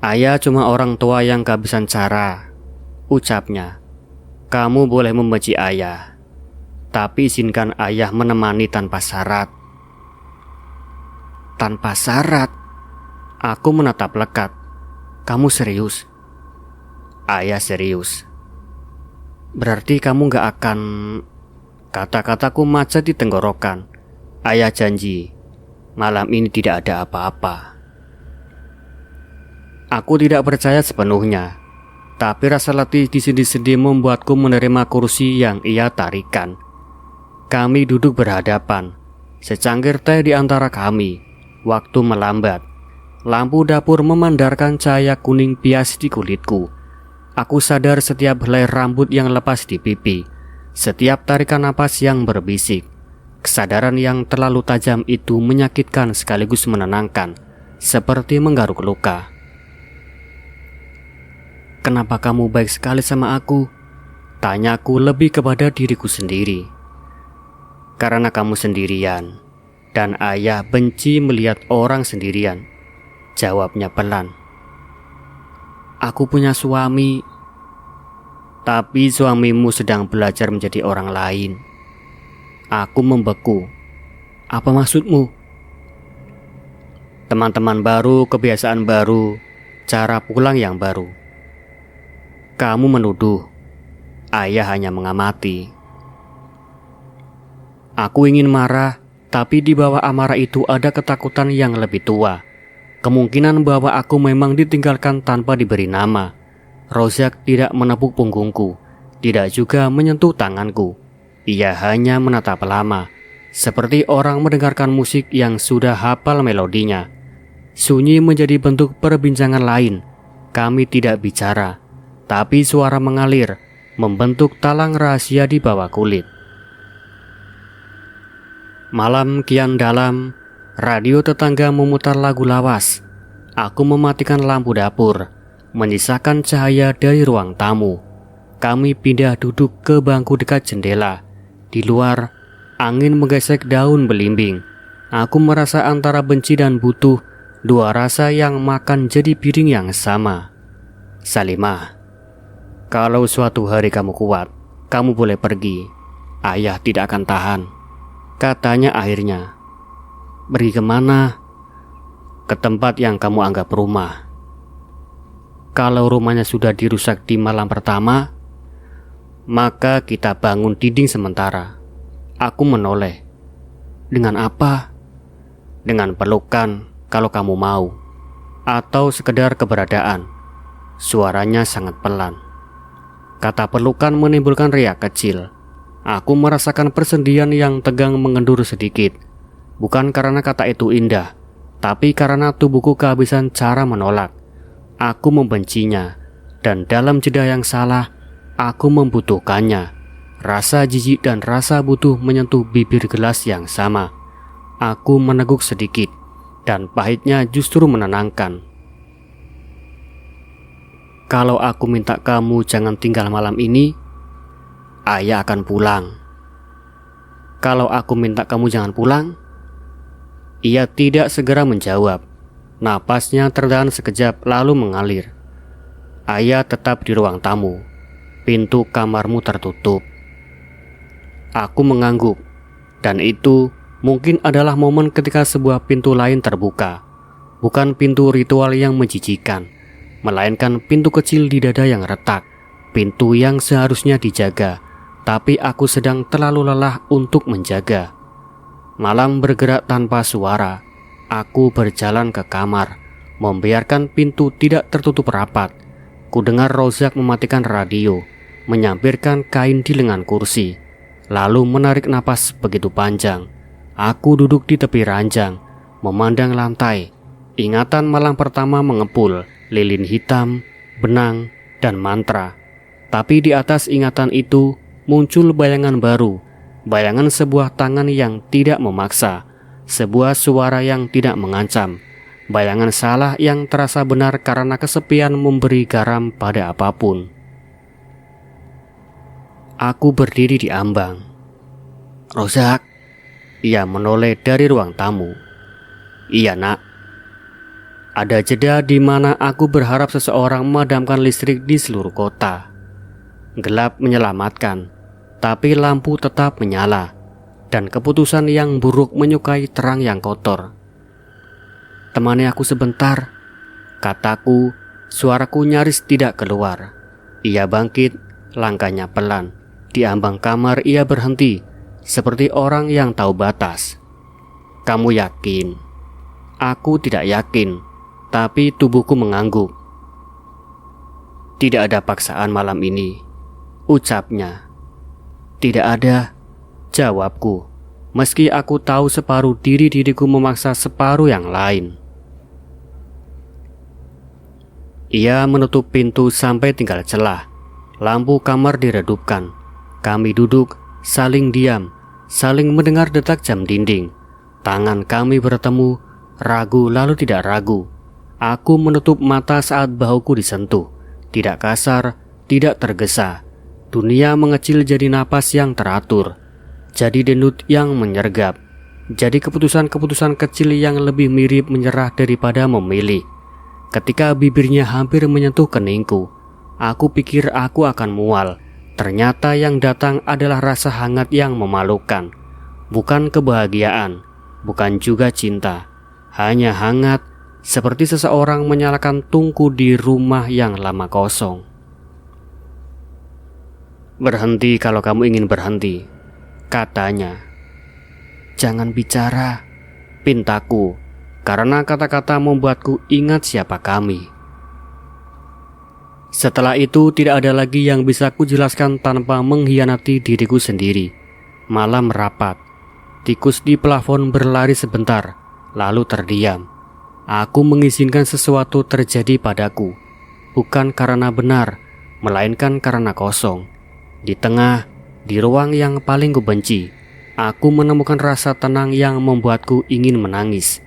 Ayah cuma orang tua yang kehabisan cara, ucapnya. Kamu boleh membenci ayah, tapi izinkan ayah menemani tanpa syarat. Tanpa syarat? Aku menatap lekat. Kamu serius? Ayah serius. Berarti kamu gak akan... Kata-kataku macet di tenggorokan. Ayah janji, malam ini tidak ada apa-apa. Aku tidak percaya sepenuhnya, tapi rasa letih di sendi-sendi membuatku menerima kursi yang ia tarikan. Kami duduk berhadapan, secangkir teh di antara kami. Waktu melambat. Lampu dapur memandarkan cahaya kuning bias di kulitku. Aku sadar setiap helai rambut yang lepas di pipi, setiap tarikan napas yang berbisik. Kesadaran yang terlalu tajam itu menyakitkan sekaligus menenangkan, seperti menggaruk luka. Kenapa kamu baik sekali sama aku? Tanyaku lebih kepada diriku sendiri. Karena kamu sendirian, dan ayah benci melihat orang sendirian, jawabnya pelan. Aku punya suami, tapi suamimu sedang belajar menjadi orang lain. Aku membeku. Apa maksudmu? Teman-teman baru, kebiasaan baru, cara pulang yang baru. Kamu menuduh. Ayah hanya mengamati. Aku ingin marah, tapi di bawah amarah itu ada ketakutan yang lebih tua. Kemungkinan bahwa aku memang ditinggalkan tanpa diberi nama. Rozak tidak menepuk punggungku, tidak juga menyentuh tanganku. Ia hanya menatap lama, seperti orang mendengarkan musik yang sudah hafal melodinya. Sunyi menjadi bentuk perbincangan lain. Kami tidak bicara, tapi suara mengalir, membentuk talang rahasia di bawah kulit. Malam kian dalam, radio tetangga memutar lagu lawas. Aku mematikan lampu dapur, menyisakan cahaya dari ruang tamu. Kami pindah duduk ke bangku dekat jendela. Di luar, angin menggesek daun belimbing. Aku merasa antara benci dan butuh, dua rasa yang makan jadi piring yang sama. Salimah, kalau suatu hari kamu kuat, kamu boleh pergi. Ayah tidak akan tahan, katanya akhirnya. Pergi kemana? Ke tempat yang kamu anggap rumah. Kalau rumahnya sudah dirusak di malam pertama, maka kita bangun dinding sementara. Aku menoleh. Dengan apa? Dengan pelukan kalau kamu mau, atau sekedar keberadaan. Suaranya sangat pelan. Kata pelukan menimbulkan riak kecil. Aku merasakan persendian yang tegang mengendur sedikit. Bukan karena kata itu indah, tapi karena tubuhku kehabisan cara menolak. Aku membencinya, dan dalam jeda yang salah, aku membutuhkannya. Rasa jijik dan rasa butuh menyentuh bibir gelas yang sama. Aku meneguk sedikit, dan pahitnya justru menenangkan. Kalau aku minta kamu jangan tinggal malam ini, ayah akan pulang. Kalau aku minta kamu jangan pulang, ia tidak segera menjawab. Napasnya tertahan sekejap lalu mengalir. Ayah tetap di ruang tamu. Pintu kamarmu tertutup. Aku mengangguk, dan itu mungkin adalah momen ketika sebuah pintu lain terbuka. Bukan pintu ritual yang menjijikan, melainkan pintu kecil di dada yang retak. Pintu yang seharusnya dijaga, tapi aku sedang terlalu lelah untuk menjaga. Malam bergerak tanpa suara. Aku berjalan ke kamar, membiarkan pintu tidak tertutup rapat. Kudengar Rozak mematikan radio, menyampirkan kain di lengan kursi, lalu menarik napas begitu panjang. Aku duduk di tepi ranjang, memandang lantai. Ingatan malam pertama mengepul, lilin hitam, benang, dan mantra. Tapi di atas ingatan itu muncul bayangan baru, bayangan sebuah tangan yang tidak memaksa, sebuah suara yang tidak mengancam, bayangan salah yang terasa benar karena kesepian memberi garam pada apapun. Aku berdiri di ambang. Rozak, ia menoleh dari ruang tamu. Iya nak. Ada jeda di mana aku berharap seseorang memadamkan listrik di seluruh kota. Gelap menyelamatkan, tapi lampu tetap menyala, dan keputusan yang buruk menyukai terang yang kotor. Temani aku sebentar, kataku, suaraku nyaris tidak keluar. Ia bangkit, langkahnya pelan. Di ambang kamar ia berhenti, seperti orang yang tahu batas. Kamu yakin? Aku tidak yakin, tapi tubuhku mengangguk. Tidak ada paksaan malam ini, ucapnya. Tidak ada, jawabku, meski aku tahu separuh diriku memaksa separuh yang lain. Ia menutup pintu sampai tinggal celah. Lampu kamar diredupkan. Kami duduk, saling diam, saling mendengar detak jam dinding. Tangan kami bertemu, ragu lalu tidak ragu. Aku menutup mata saat bahuku disentuh. Tidak kasar, tidak tergesa. Dunia mengecil jadi napas yang teratur, jadi denyut yang menyergap, jadi keputusan-keputusan kecil yang lebih mirip menyerah daripada memilih. Ketika bibirnya hampir menyentuh keningku, aku pikir aku akan mual. Ternyata yang datang adalah rasa hangat yang memalukan. Bukan kebahagiaan, bukan juga cinta. Hanya hangat, seperti seseorang menyalakan tungku di rumah yang lama kosong. Berhenti kalau kamu ingin berhenti, katanya. Jangan bicara, pintaku, karena kata-kata membuatku ingat siapa kami. Setelah itu tidak ada lagi yang bisa kujelaskan tanpa mengkhianati diriku sendiri. Malam rapat. Tikus di plafon berlari sebentar, lalu terdiam. Aku mengizinkan sesuatu terjadi padaku, bukan karena benar, melainkan karena kosong. Di tengah, di ruang yang paling kubenci, aku menemukan rasa tenang yang membuatku ingin menangis.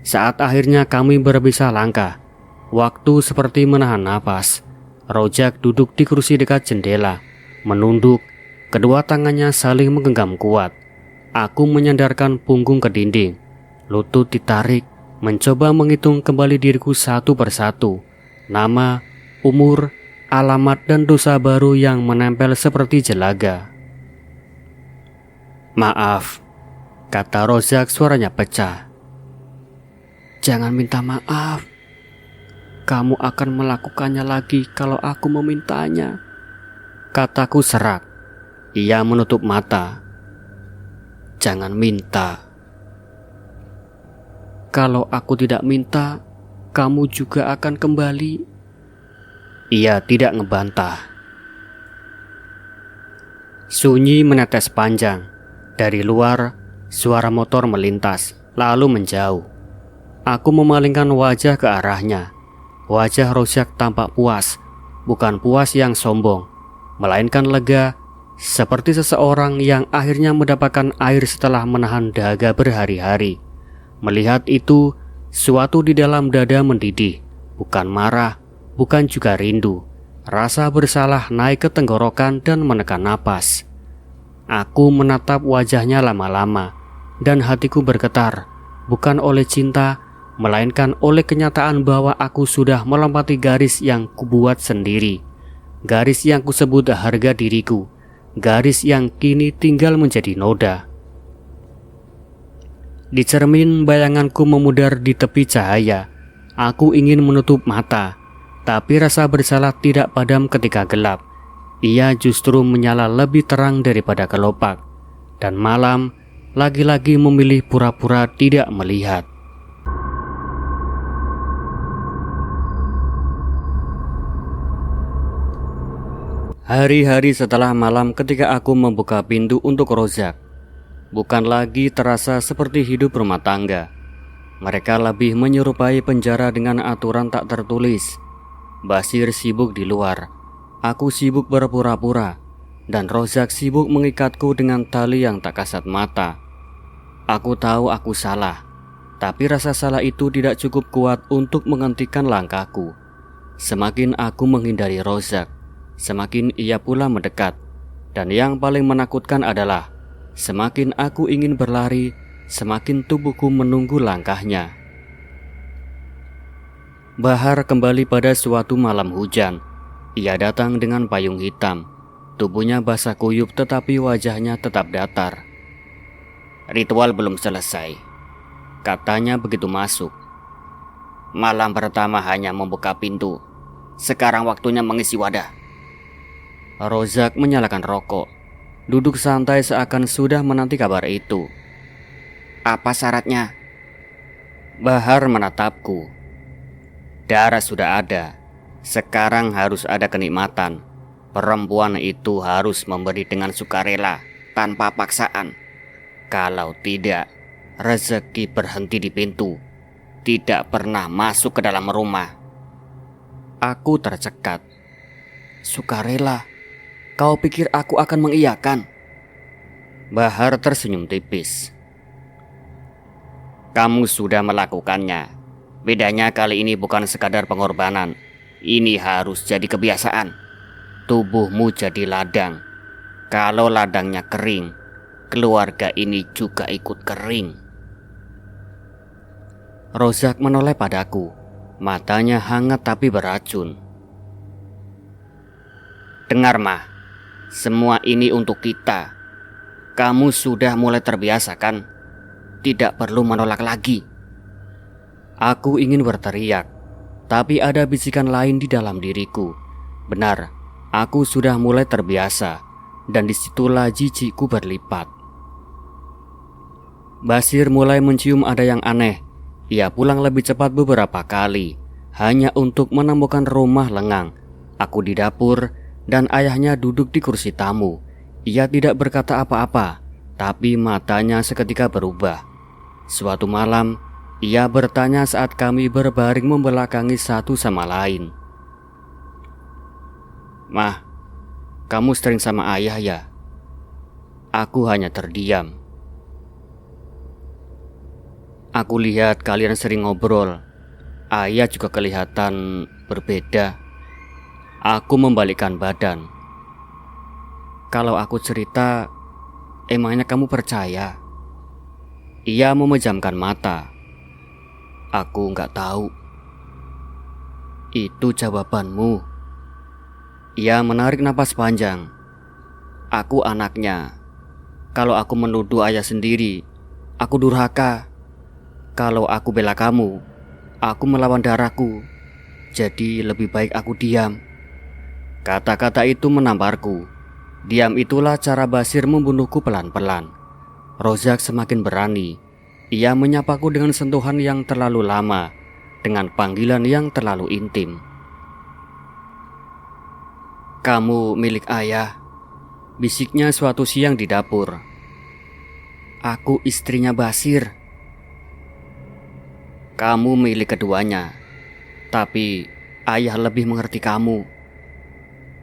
Saat akhirnya kami berpisah langkah, waktu seperti menahan napas. Rozak duduk di kursi dekat jendela, menunduk, kedua tangannya saling menggenggam kuat. Aku menyandarkan punggung ke dinding, lutut ditarik, mencoba menghitung kembali diriku satu persatu. Nama, umur, alamat, dan dosa baru yang menempel seperti jelaga. "Maaf," kata Rozak, suaranya pecah. "Jangan minta maaf. Kamu akan melakukannya lagi kalau aku memintanya," kataku serak. Ia menutup mata. "Jangan minta. Kalau aku tidak minta, kamu juga akan kembali." Ia tidak ngebantah. Sunyi menetes panjang. Dari luar, suara motor melintas, lalu menjauh. Aku memalingkan wajah ke arahnya. Wajah Rozak tampak puas, bukan puas yang sombong, melainkan lega, seperti seseorang yang akhirnya mendapatkan air setelah menahan dahaga berhari-hari. Melihat itu, suatu di dalam dada mendidih, bukan marah, bukan juga rindu. Rasa bersalah naik ke tenggorokan dan menekan napas. Aku menatap wajahnya lama-lama, dan hatiku bergetar, bukan oleh cinta, melainkan oleh kenyataan bahwa aku sudah melompati garis yang kubuat sendiri. Garis yang kusebut harga diriku, garis yang kini tinggal menjadi noda. Di cermin, bayanganku memudar di tepi cahaya. Aku ingin menutup mata, tapi rasa bersalah tidak padam ketika gelap. Ia justru menyala lebih terang daripada kelopak, dan malam lagi-lagi memilih pura-pura tidak melihat. Hari-hari setelah malam ketika aku membuka pintu untuk Rozak, bukan lagi terasa seperti hidup rumah tangga. Mereka lebih menyerupai penjara dengan aturan tak tertulis. Basir sibuk di luar, aku sibuk berpura-pura, dan Rozak sibuk mengikatku dengan tali yang tak kasat mata. Aku tahu aku salah, tapi rasa salah itu tidak cukup kuat untuk menghentikan langkahku. Semakin aku menghindari Rozak, semakin ia pula mendekat. Dan yang paling menakutkan adalah, semakin aku ingin berlari, semakin tubuhku menunggu langkahnya. Bahar kembali pada suatu malam hujan. Ia datang dengan payung hitam. Tubuhnya basah kuyup tetapi wajahnya tetap datar. "Ritual belum selesai," katanya begitu masuk. "Malam pertama hanya membuka pintu. Sekarang waktunya mengisi wadah." Rozak menyalakan rokok, duduk santai seakan sudah menanti kabar itu. "Apa syaratnya?" Bahar menatapku. "Darah sudah ada. Sekarang harus ada kenikmatan. Perempuan itu harus memberi dengan sukarela, tanpa paksaan. Kalau tidak, rezeki berhenti di pintu, tidak pernah masuk ke dalam rumah." Aku tercekat. "Sukarela? Kau pikir aku akan mengiyakan?" Bahar tersenyum tipis. "Kamu sudah melakukannya. Bedanya kali ini bukan sekadar pengorbanan. Ini harus jadi kebiasaan. Tubuhmu jadi ladang. Kalau ladangnya kering, keluarga ini juga ikut kering." Rozak menoleh padaku. Matanya hangat tapi beracun. "Dengar, Mah. Semua ini untuk kita. Kamu sudah mulai terbiasa kan? Tidak perlu menolak lagi." Aku ingin berteriak, tapi ada bisikan lain di dalam diriku. Benar, aku sudah mulai terbiasa, dan disitulah jijikku berlipat. Basir mulai mencium ada yang aneh. Ia pulang lebih cepat beberapa kali, hanya untuk menemukan rumah lengang. Aku di dapur, dan ayahnya duduk di kursi tamu. Ia tidak berkata apa-apa, tapi matanya seketika berubah. Suatu malam, ia bertanya saat kami berbaring membelakangi satu sama lain. "Mah, kamu sering sama ayah ya?" Aku hanya terdiam. "Aku lihat kalian sering ngobrol. Ayah juga kelihatan berbeda." Aku membalikkan badan. "Kalau aku cerita, emangnya kamu percaya?" Ia memejamkan mata. Aku nggak tahu. Itu jawabanmu. Ia menarik napas panjang. Aku anaknya. Kalau aku menuduh ayah sendiri, aku durhaka. Kalau aku bela kamu, aku melawan darahku. Jadi lebih baik aku diam. Kata-kata itu menamparku. Diam itulah cara Basir membunuhku pelan-pelan. Rozak semakin berani. Ia menyapaku dengan sentuhan yang terlalu lama, dengan panggilan yang terlalu intim. Kamu milik ayah, bisiknya suatu siang di dapur. Aku istrinya Basir. Kamu milik keduanya, tapi ayah lebih mengerti kamu.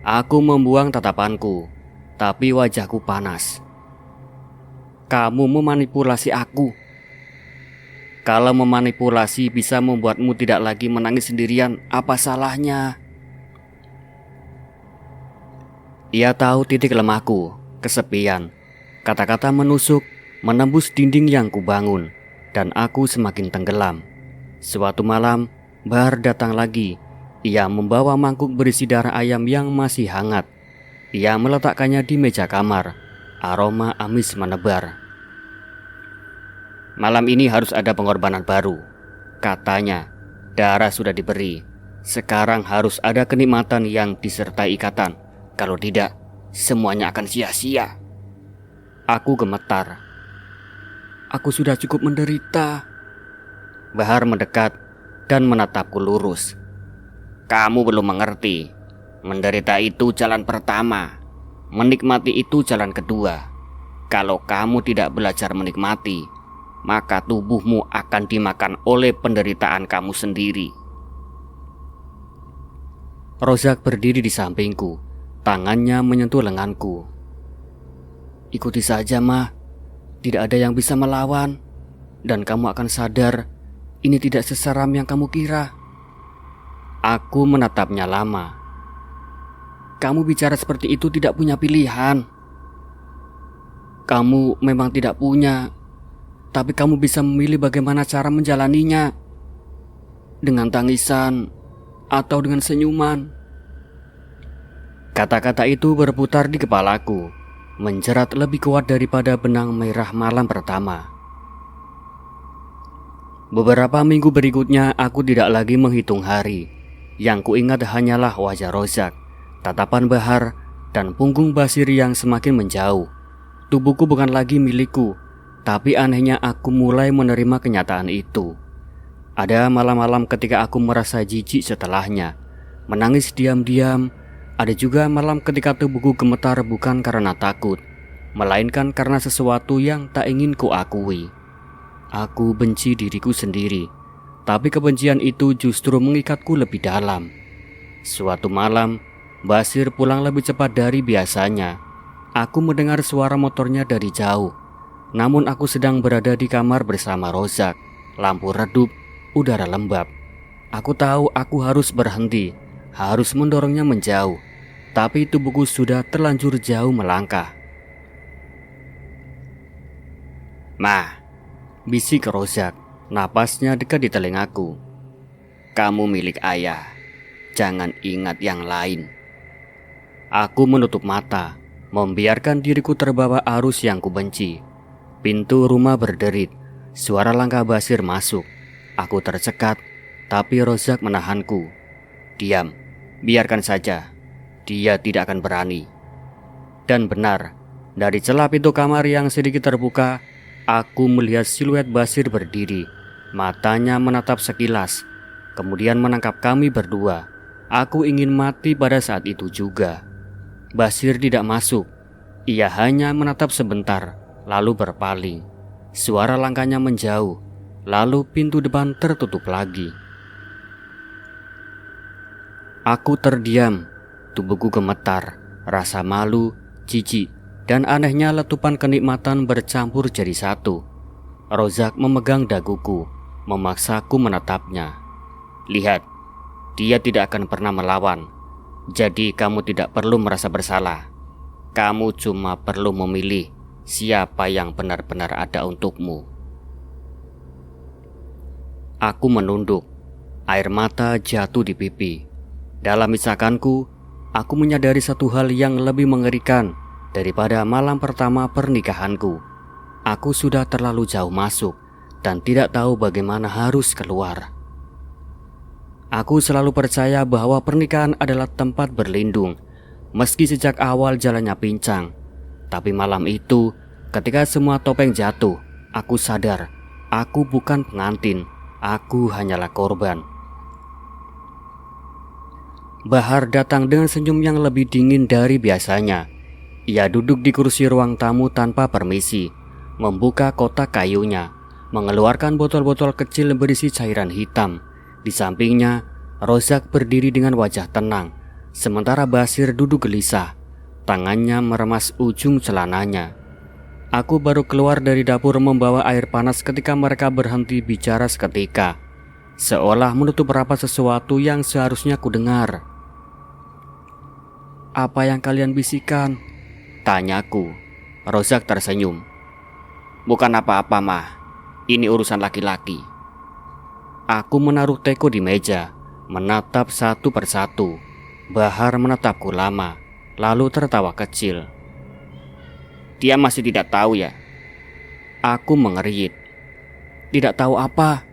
Aku membuang tatapanku, tapi wajahku panas. Kamu memanipulasi aku. Kalau memanipulasi bisa membuatmu tidak lagi menangis sendirian, apa salahnya? Ia tahu titik lemahku, kesepian. Kata-kata menusuk, menembus dinding yang kubangun, dan aku semakin tenggelam. Suatu malam, Bahar datang lagi. Ia membawa mangkuk berisi darah ayam yang masih hangat. Ia meletakkannya di meja kamar. Aroma amis menebar. Malam ini harus ada pengorbanan baru, katanya. Darah sudah diberi. Sekarang harus ada kenikmatan yang disertai ikatan. Kalau tidak, semuanya akan sia-sia. Aku gemetar. Aku sudah cukup menderita. Bahar mendekat dan menatapku lurus. Kamu belum mengerti. Menderita itu jalan pertama. Menikmati itu jalan kedua. Kalau kamu tidak belajar menikmati, maka tubuhmu akan dimakan oleh penderitaan kamu sendiri. Rozak berdiri di sampingku. Tangannya menyentuh lenganku. Ikuti saja, Ma. Tidak ada yang bisa melawan. Dan kamu akan sadar, ini tidak seseram yang kamu kira. Aku menatapnya lama. Kamu bicara seperti itu tidak punya pilihan. Kamu memang tidak punya, tapi kamu bisa memilih bagaimana cara menjalaninya. Dengan tangisan atau dengan senyuman. Kata-kata itu berputar di kepalaku, menjerat lebih kuat daripada benang merah malam pertama. Beberapa minggu berikutnya aku tidak lagi menghitung hari. Yang kuingat hanyalah wajah Rozak, tatapan Bahar, dan punggung Basir yang semakin menjauh. Tubuhku bukan lagi milikku, tapi anehnya aku mulai menerima kenyataan itu. Ada malam-malam ketika aku merasa jijik setelahnya, menangis diam-diam. Ada juga malam ketika tubuhku gemetar bukan karena takut, melainkan karena sesuatu yang tak ingin kuakui. Aku benci diriku sendiri, tapi kebencian itu justru mengikatku lebih dalam. Suatu malam, Basir pulang lebih cepat dari biasanya. Aku mendengar suara motornya dari jauh. Namun aku sedang berada di kamar bersama Rozak. Lampu redup, udara lembab. Aku tahu aku harus berhenti, harus mendorongnya menjauh. Tapi tubuhku sudah terlanjur jauh melangkah. Ma, bisik Rozak, napasnya dekat di telingaku. Kamu milik ayah, jangan ingat yang lain. Aku menutup mata, membiarkan diriku terbawa arus yang kubenci. Pintu rumah berderit, suara langkah Basir masuk. Aku tercekat, tapi Rozak menahanku. Diam, biarkan saja. Dia tidak akan berani. Dan benar, dari celah pintu kamar yang sedikit terbuka, aku melihat siluet Basir berdiri. Matanya menatap sekilas, kemudian menangkap kami berdua. Aku ingin mati pada saat itu juga. Basir tidak masuk. Ia hanya menatap sebentar, lalu berpaling. Suara langkahnya menjauh, lalu pintu depan tertutup lagi. Aku terdiam. Tubuhku gemetar, rasa malu, jijik, dan anehnya letupan kenikmatan bercampur jadi satu. Rozak memegang daguku, memaksaku menatapnya. Lihat, dia tidak akan pernah melawan. Jadi kamu tidak perlu merasa bersalah. Kamu cuma perlu memilih siapa yang benar-benar ada untukmu. Aku menunduk. Air mata jatuh di pipi. Dalam misakanku, aku menyadari satu hal yang lebih mengerikan daripada malam pertama pernikahanku. Aku sudah terlalu jauh masuk dan tidak tahu bagaimana harus keluar. Aku selalu percaya bahwa pernikahan adalah tempat berlindung, meski sejak awal jalannya pincang. Tapi malam itu, ketika semua topeng jatuh, aku sadar aku bukan pengantin, aku hanyalah korban. Bahar datang dengan senyum yang lebih dingin dari biasanya. Ia duduk di kursi ruang tamu tanpa permisi, membuka kotak kayunya, mengeluarkan botol-botol kecil berisi cairan hitam. Di sampingnya, Rozak berdiri dengan wajah tenang, sementara Basir duduk gelisah, tangannya meremas ujung celananya. Aku baru keluar dari dapur membawa air panas ketika mereka berhenti bicara seketika, seolah menutup rapat sesuatu yang seharusnya kudengar. "Apa yang kalian bisikan?" tanyaku. Rozak tersenyum. "Bukan apa-apa, Mah. Ini urusan laki-laki." Aku menaruh teko di meja, menatap satu persatu. Bahar menatapku lama, lalu tertawa kecil. "Dia masih tidak tahu ya?" Aku mengerit. "Tidak tahu apa?"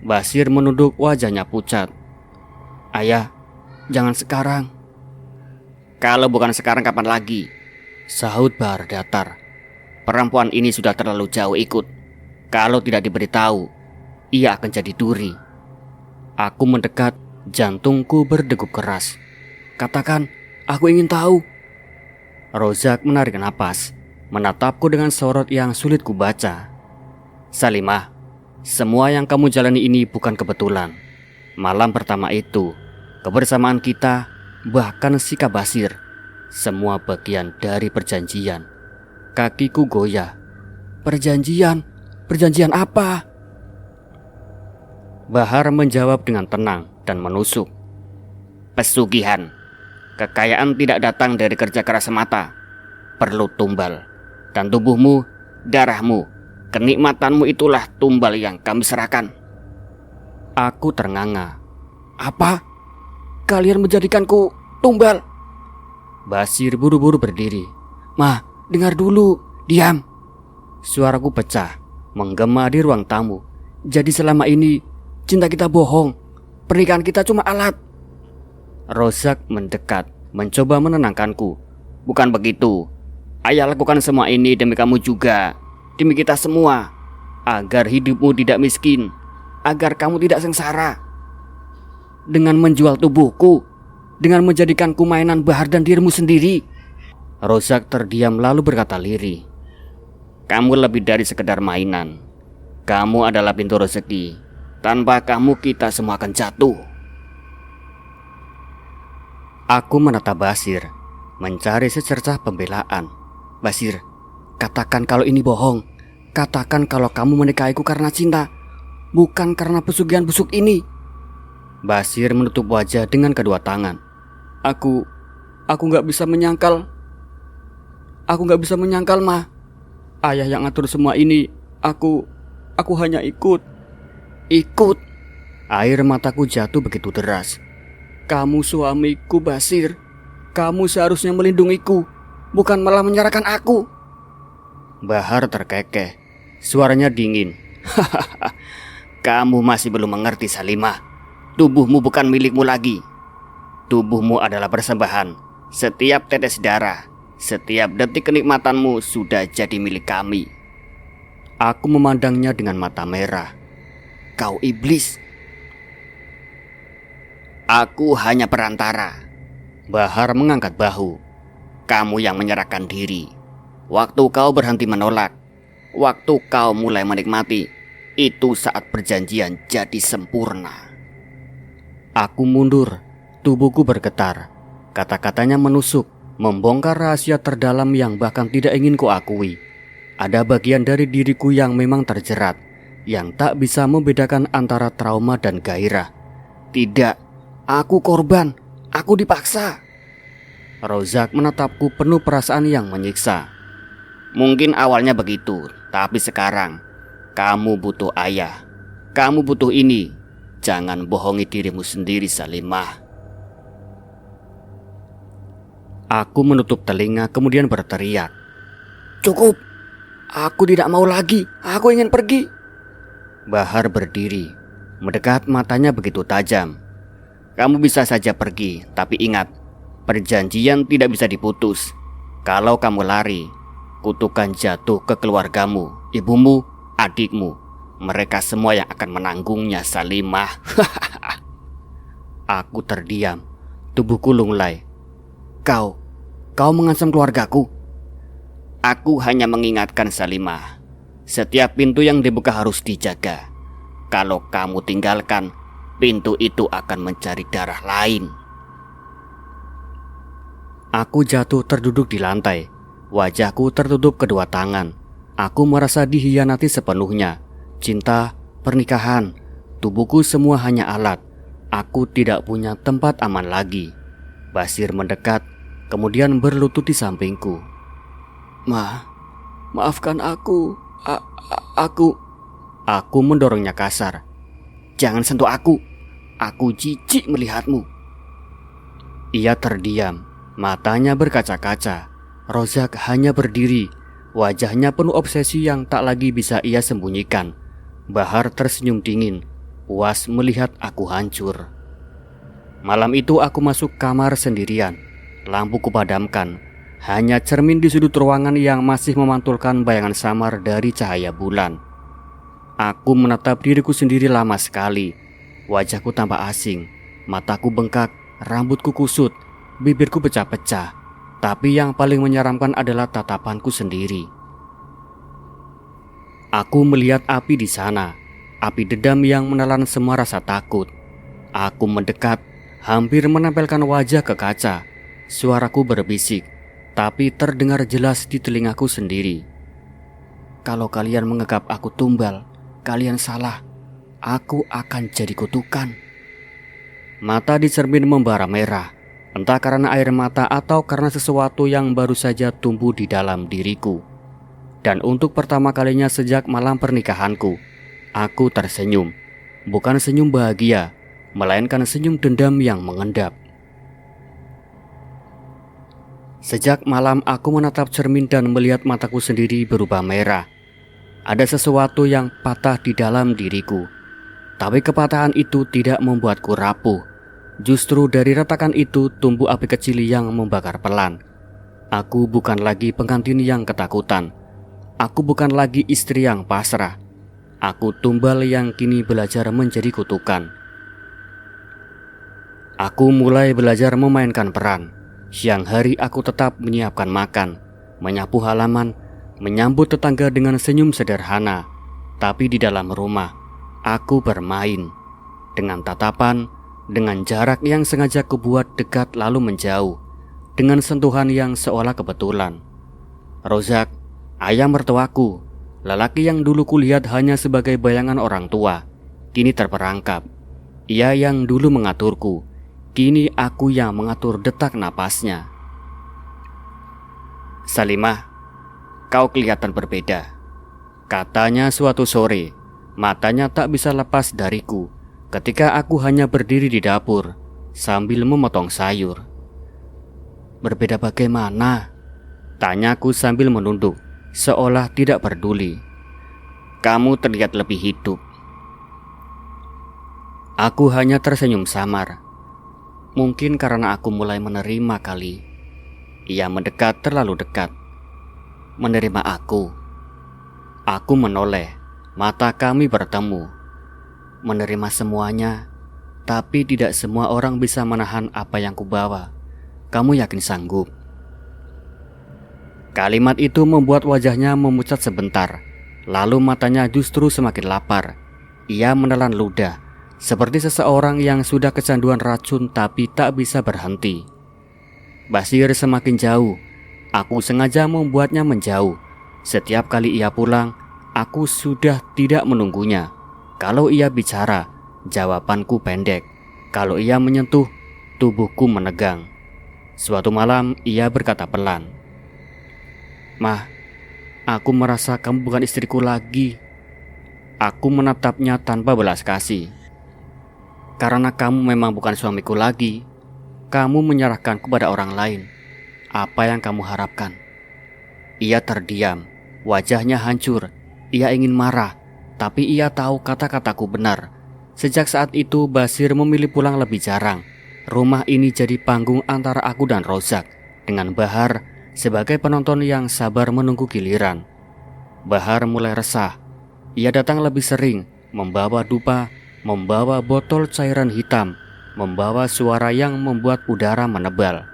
Basir menunduk, wajahnya pucat. "Ayah, jangan sekarang." "Kalau bukan sekarang kapan lagi?" sahut Bahar datar. "Perempuan ini sudah terlalu jauh ikut. Kalau tidak diberitahu, ia akan jadi duri." Aku mendekat, jantungku berdegup keras. "Katakan, aku ingin tahu." Rozak menarik napas, menatapku dengan sorot yang sulit kubaca. "Salimah, semua yang kamu jalani ini bukan kebetulan. Malam pertama itu, kebersamaan kita, bahkan sikap Basir, semua bagian dari perjanjian." Kakiku goyah. "Perjanjian? Perjanjian apa?" Bahar menjawab dengan tenang dan menusuk. "Pesugihan. Kekayaan tidak datang dari kerja keras semata. Perlu tumbal. Dan tubuhmu, darahmu, kenikmatanmu itulah tumbal yang kami serahkan." Aku ternganga. "Apa? Kalian menjadikanku tumbal?" Basir buru-buru berdiri. "Mah, dengar dulu. Diam." Suaraku pecah, menggema di ruang tamu. "Jadi selama ini cinta kita bohong. Pernikahan kita cuma alat." Rozak mendekat, mencoba menenangkanku. "Bukan begitu. Ayah lakukan semua ini demi kamu juga, demi kita semua, agar hidupmu tidak miskin, agar kamu tidak sengsara. Dengan menjual tubuhku, dengan menjadikanku mainan Bahar dan dirimu sendiri." Rozak terdiam lalu berkata lirih. "Kamu lebih dari sekedar mainan. Kamu adalah pintu rezeki. Tanpa kamu kita semua akan jatuh." Aku menatap Basir, mencari secercah pembelaan. "Basir, katakan kalau ini bohong. Katakan kalau kamu menikahiku karena cinta, bukan karena pesugihan busuk ini." Basir menutup wajah dengan kedua tangan. Aku gak bisa menyangkal. Aku gak bisa menyangkal, Mah. Ayah yang atur semua ini. Aku hanya ikut. Ikut? Air mataku jatuh begitu deras. "Kamu suamiku, Basir. Kamu seharusnya melindungiku, bukan malah menyerahkan aku." Bahar terkekeh, suaranya dingin. "Kamu masih belum mengerti, Salimah. Tubuhmu bukan milikmu lagi. Tubuhmu adalah persembahan. Setiap tetes darah, setiap detik kenikmatanmu sudah jadi milik kami." Aku memandangnya dengan mata merah. "Kau iblis." "Aku hanya perantara." Bahar mengangkat bahu. "Kamu yang menyerahkan diri. Waktu kau berhenti menolak, waktu kau mulai menikmati, itu saat perjanjian jadi sempurna." Aku mundur, tubuhku bergetar. Kata-katanya menusuk, membongkar rahasia terdalam yang bahkan tidak ingin kuakui. Ada bagian dari diriku yang memang terjerat, yang tak bisa membedakan antara trauma dan gairah. "Tidak, aku korban. Aku dipaksa." Rozak menatapku penuh perasaan yang menyiksa. "Mungkin awalnya begitu, tapi sekarang kamu butuh ayah. Kamu butuh ini. Jangan bohongi dirimu sendiri, Salimah. Aku menutup telinga kemudian berteriak. Cukup. Aku tidak mau lagi. Aku ingin pergi. Bahar berdiri, mendekat, matanya begitu tajam. Kamu bisa saja pergi, tapi ingat, perjanjian tidak bisa diputus. Kalau kamu lari, kutukan jatuh ke keluargamu, ibumu, adikmu. Mereka semua yang akan menanggungnya, Salimah. Aku terdiam, tubuhku lunglai. Kau mengancam keluargaku? Aku hanya mengingatkan, Salimah. Setiap pintu yang dibuka harus dijaga. Kalau kamu tinggalkan, pintu itu akan mencari darah lain. Aku jatuh terduduk di lantai. Wajahku tertutup kedua tangan. Aku merasa dihianati sepenuhnya. Cinta, pernikahan, tubuhku semua hanya alat. Aku tidak punya tempat aman lagi. Basir mendekat, kemudian berlutut di sampingku. Maafkan aku. Aku mendorongnya kasar. Jangan sentuh aku. Aku jijik melihatmu. Ia terdiam, matanya berkaca-kaca. Rozak hanya berdiri, wajahnya penuh obsesi yang tak lagi bisa ia sembunyikan. Bahar tersenyum dingin, puas melihat aku hancur. Malam itu aku masuk kamar sendirian. Lampu kupadamkan. Hanya cermin di sudut ruangan yang masih memantulkan bayangan samar dari cahaya bulan. Aku menatap diriku sendiri lama sekali. Wajahku tampak asing, mataku bengkak, rambutku kusut, bibirku pecah-pecah. Tapi yang paling menyeramkan adalah tatapanku sendiri. Aku melihat api di sana, api dedam yang menelan semua rasa takut. Aku mendekat, hampir menempelkan wajah ke kaca. Suaraku berbisik, tapi terdengar jelas di telingaku sendiri. Kalau kalian menganggap aku tumbal, kalian salah. Aku akan jadi kutukan. Mata di cermin membara merah, entah karena air mata atau karena sesuatu yang baru saja tumbuh di dalam diriku. Dan untuk pertama kalinya sejak malam pernikahanku, aku tersenyum. Bukan senyum bahagia, melainkan senyum dendam yang mengendap. Sejak malam aku menatap cermin dan melihat mataku sendiri berubah merah. Ada sesuatu yang patah di dalam diriku. Tapi kepatahan itu tidak membuatku rapuh. Justru dari retakan itu tumbuh api kecil yang membakar pelan. Aku bukan lagi pengantin yang ketakutan. Aku bukan lagi istri yang pasrah. Aku tumbal yang kini belajar menjadi kutukan. Aku mulai belajar memainkan peran. Siang hari aku tetap menyiapkan makan, menyapu halaman, menyambut tetangga dengan senyum sederhana. Tapi di dalam rumah, aku bermain. Dengan tatapan, dengan jarak yang sengaja kubuat dekat lalu menjauh, dengan sentuhan yang seolah kebetulan. Rozak, ayah mertuaku, lelaki yang dulu kulihat hanya sebagai bayangan orang tua, kini terperangkap. Ia yang dulu mengaturku, kini aku yang mengatur detak napasnya. Salimah, kau kelihatan berbeda, katanya suatu sore. Matanya tak bisa lepas dariku ketika aku hanya berdiri di dapur sambil memotong sayur. Berbeda bagaimana? Tanyaku sambil menunduk, seolah tidak peduli. Kamu terlihat lebih hidup. Aku hanya tersenyum samar. Mungkin karena aku mulai menerima kali. Ia mendekat terlalu dekat. Menerima aku. Aku menoleh. Mata kami bertemu. Menerima semuanya, tapi tidak semua orang bisa menahan apa yang kubawa. Kamu yakin sanggup? Kalimat itu membuat wajahnya memucat sebentar. Lalu matanya justru semakin lapar. Ia menelan ludah, seperti seseorang yang sudah kecanduan racun tapi tak bisa berhenti. Basir semakin jauh. Aku sengaja membuatnya menjauh. Setiap kali ia pulang, aku sudah tidak menunggunya. Kalau ia bicara, jawabanku pendek. Kalau ia menyentuh, tubuhku menegang. Suatu malam ia berkata pelan, "Mah, aku merasa kamu bukan istriku lagi." Aku menatapnya tanpa belas kasih. Karena kamu memang bukan suamiku lagi, kamu menyerahkanku pada orang lain. Apa yang kamu harapkan? Ia terdiam, wajahnya hancur. Ia ingin marah, tapi ia tahu kata-kataku benar. Sejak saat itu Basir memilih pulang lebih jarang. Rumah ini jadi panggung antara aku dan Rozak, dengan Bahar sebagai penonton yang sabar menunggu giliran. Bahar mulai resah. Ia datang lebih sering, membawa dupa, membawa botol cairan hitam, membawa suara yang membuat udara menebal.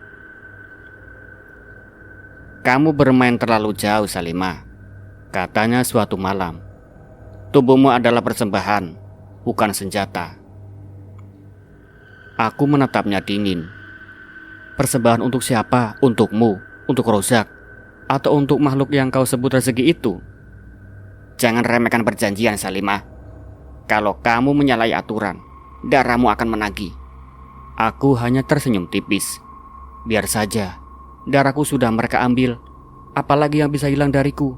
Kamu bermain terlalu jauh, Salimah, katanya suatu malam. Tubuhmu adalah persembahan, bukan senjata. Aku menatapnya dingin. Persembahan untuk siapa? Untukmu, untuk Rozak, atau untuk makhluk yang kau sebut rezeki itu? Jangan remehkan perjanjian, Salimah. Kalau kamu menyalahi aturan, darahmu akan menagih. Aku hanya tersenyum tipis. Biar saja, darahku sudah mereka ambil. Apalagi yang bisa hilang dariku?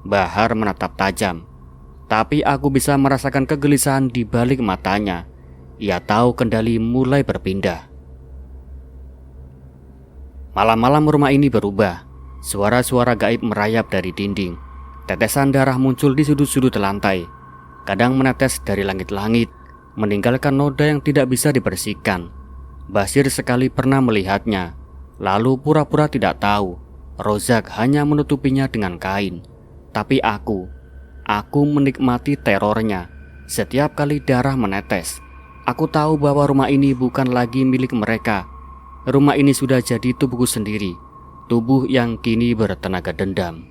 Bahar menatap tajam, tapi aku bisa merasakan kegelisahan di balik matanya. Ia tahu kendali mulai berpindah. Malam-malam rumah ini berubah. Suara-suara gaib merayap dari dinding. Tetesan darah muncul di sudut-sudut lantai. Kadang menetes dari langit-langit, meninggalkan noda yang tidak bisa dibersihkan. Basir sekali pernah melihatnya, lalu pura-pura tidak tahu. Rozak hanya menutupinya dengan kain. Tapi aku menikmati terornya. Setiap kali darah menetes, aku tahu bahwa rumah ini bukan lagi milik mereka. Rumah ini sudah jadi tubuhku sendiri, tubuh yang kini bertenaga dendam.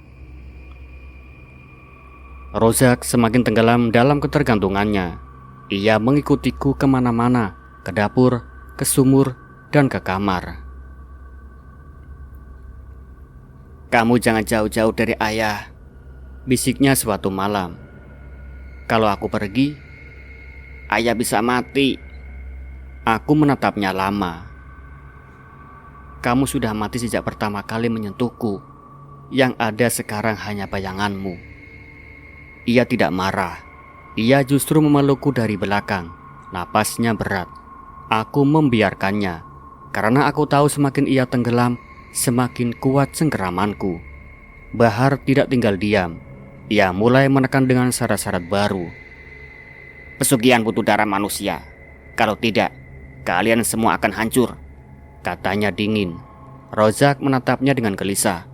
Rozak semakin tenggelam dalam ketergantungannya. Ia mengikutiku kemana-mana, ke dapur, ke sumur, dan ke kamar. Kamu jangan jauh-jauh dari ayah, bisiknya suatu malam. Kalau aku pergi, ayah bisa mati. Aku menatapnya lama. Kamu sudah mati sejak pertama kali menyentuhku. Yang ada sekarang hanya bayanganmu. Ia tidak marah. Ia justru memelukku dari belakang. Napasnya berat. Aku membiarkannya, karena aku tahu semakin ia tenggelam, semakin kuat cengkeramanku. Bahar tidak tinggal diam. Ia mulai menekan dengan syarat-syarat baru. Pesugihan butuh darah manusia. Kalau tidak, kalian semua akan hancur, katanya dingin. Rozak menatapnya dengan gelisah.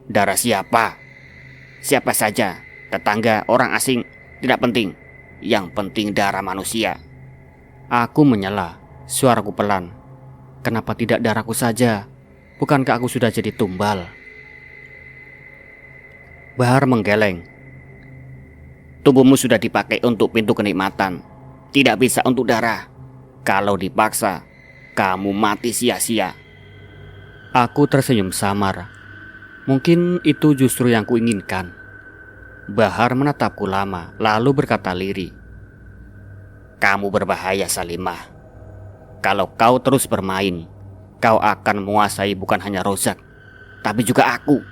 Darah siapa? Siapa saja, tetangga, orang asing, tidak penting. Yang penting darah manusia. Aku menyela, suaraku pelan. Kenapa tidak darahku saja? Bukankah aku sudah jadi tumbal? Bahar menggeleng. Tubuhmu sudah dipakai untuk pintu kenikmatan, tidak bisa untuk darah. Kalau dipaksa, kamu mati sia-sia. Aku tersenyum samar. Mungkin itu justru yang kuinginkan. Bahar menatapku lama, lalu berkata lirih. Kamu berbahaya, Salimah. Kalau kau terus bermain, kau akan menguasai bukan hanya Rozak, tapi juga aku.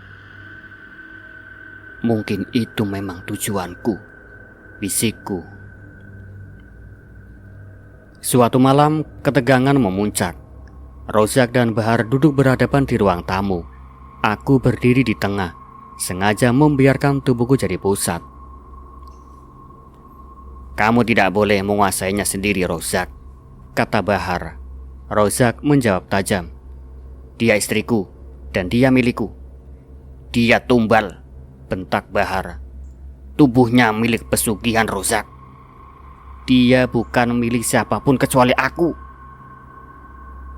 Mungkin itu memang tujuanku, bisikku. Suatu malam, ketegangan memuncak. Rozak dan Bahar duduk berhadapan di ruang tamu. Aku berdiri di tengah, sengaja membiarkan tubuhku jadi pusat. Kamu tidak boleh menguasainya sendiri, Rozak, kata Bahar. Rozak menjawab tajam. Dia istriku, dan dia milikku. Dia tumbal, bentak Bahar. Tubuhnya milik pesugihan Rozak. Dia bukan milik siapapun kecuali aku.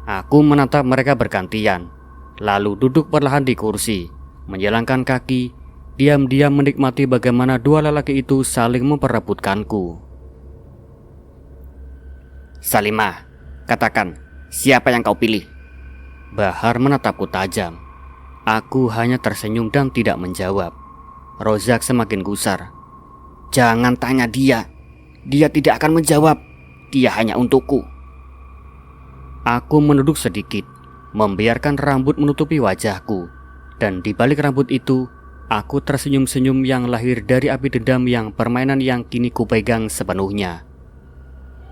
Aku menatap mereka bergantian, lalu duduk perlahan di kursi, menjalankan kaki, diam-diam menikmati bagaimana dua lelaki itu saling memperebutkanku. Salimah, katakan, siapa yang kau pilih? Bahar menatapku tajam. Aku hanya tersenyum dan tidak menjawab. Rozak semakin gusar. Jangan tanya dia. Dia tidak akan menjawab. Dia hanya untukku. Aku menunduk sedikit, membiarkan rambut menutupi wajahku. Dan di balik rambut itu, Aku tersenyum-senyum yang lahir dari api dendam yang permainan yang kini kupegang sepenuhnya.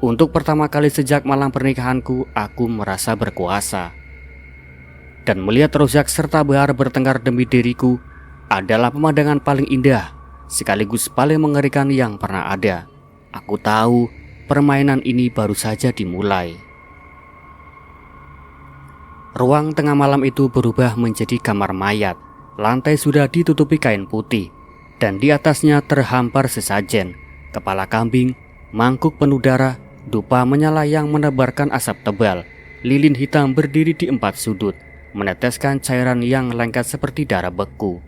Untuk pertama kali sejak malam pernikahanku, aku merasa berkuasa. Dan melihat Rozak serta Bahar bertengkar demi diriku adalah pemandangan paling indah, sekaligus paling mengerikan yang pernah ada. Aku tahu permainan ini baru saja dimulai. Ruang tengah malam itu berubah menjadi kamar mayat. Lantai sudah ditutupi kain putih, dan di atasnya terhampar sesajen, kepala kambing, mangkuk penuh darah, dupa menyala yang menebarkan asap tebal, lilin hitam berdiri di 4 sudut, meneteskan cairan yang lengket seperti darah beku.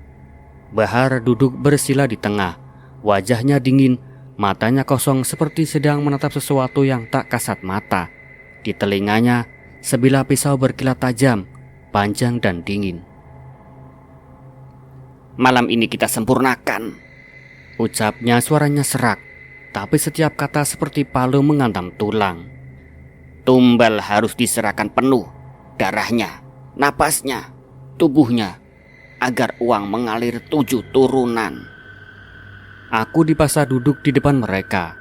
Bahar duduk bersila di tengah, wajahnya dingin, matanya kosong seperti sedang menatap sesuatu yang tak kasat mata. Di telinganya, sebilah pisau berkilat tajam, panjang dan dingin. Malam ini kita sempurnakan, ucapnya suaranya serak, tapi setiap kata seperti palu menghantam tulang. Tumbal harus diserahkan penuh, darahnya, napasnya, tubuhnya, agar uang mengalir 7 turunan. Aku dipaksa duduk di depan mereka.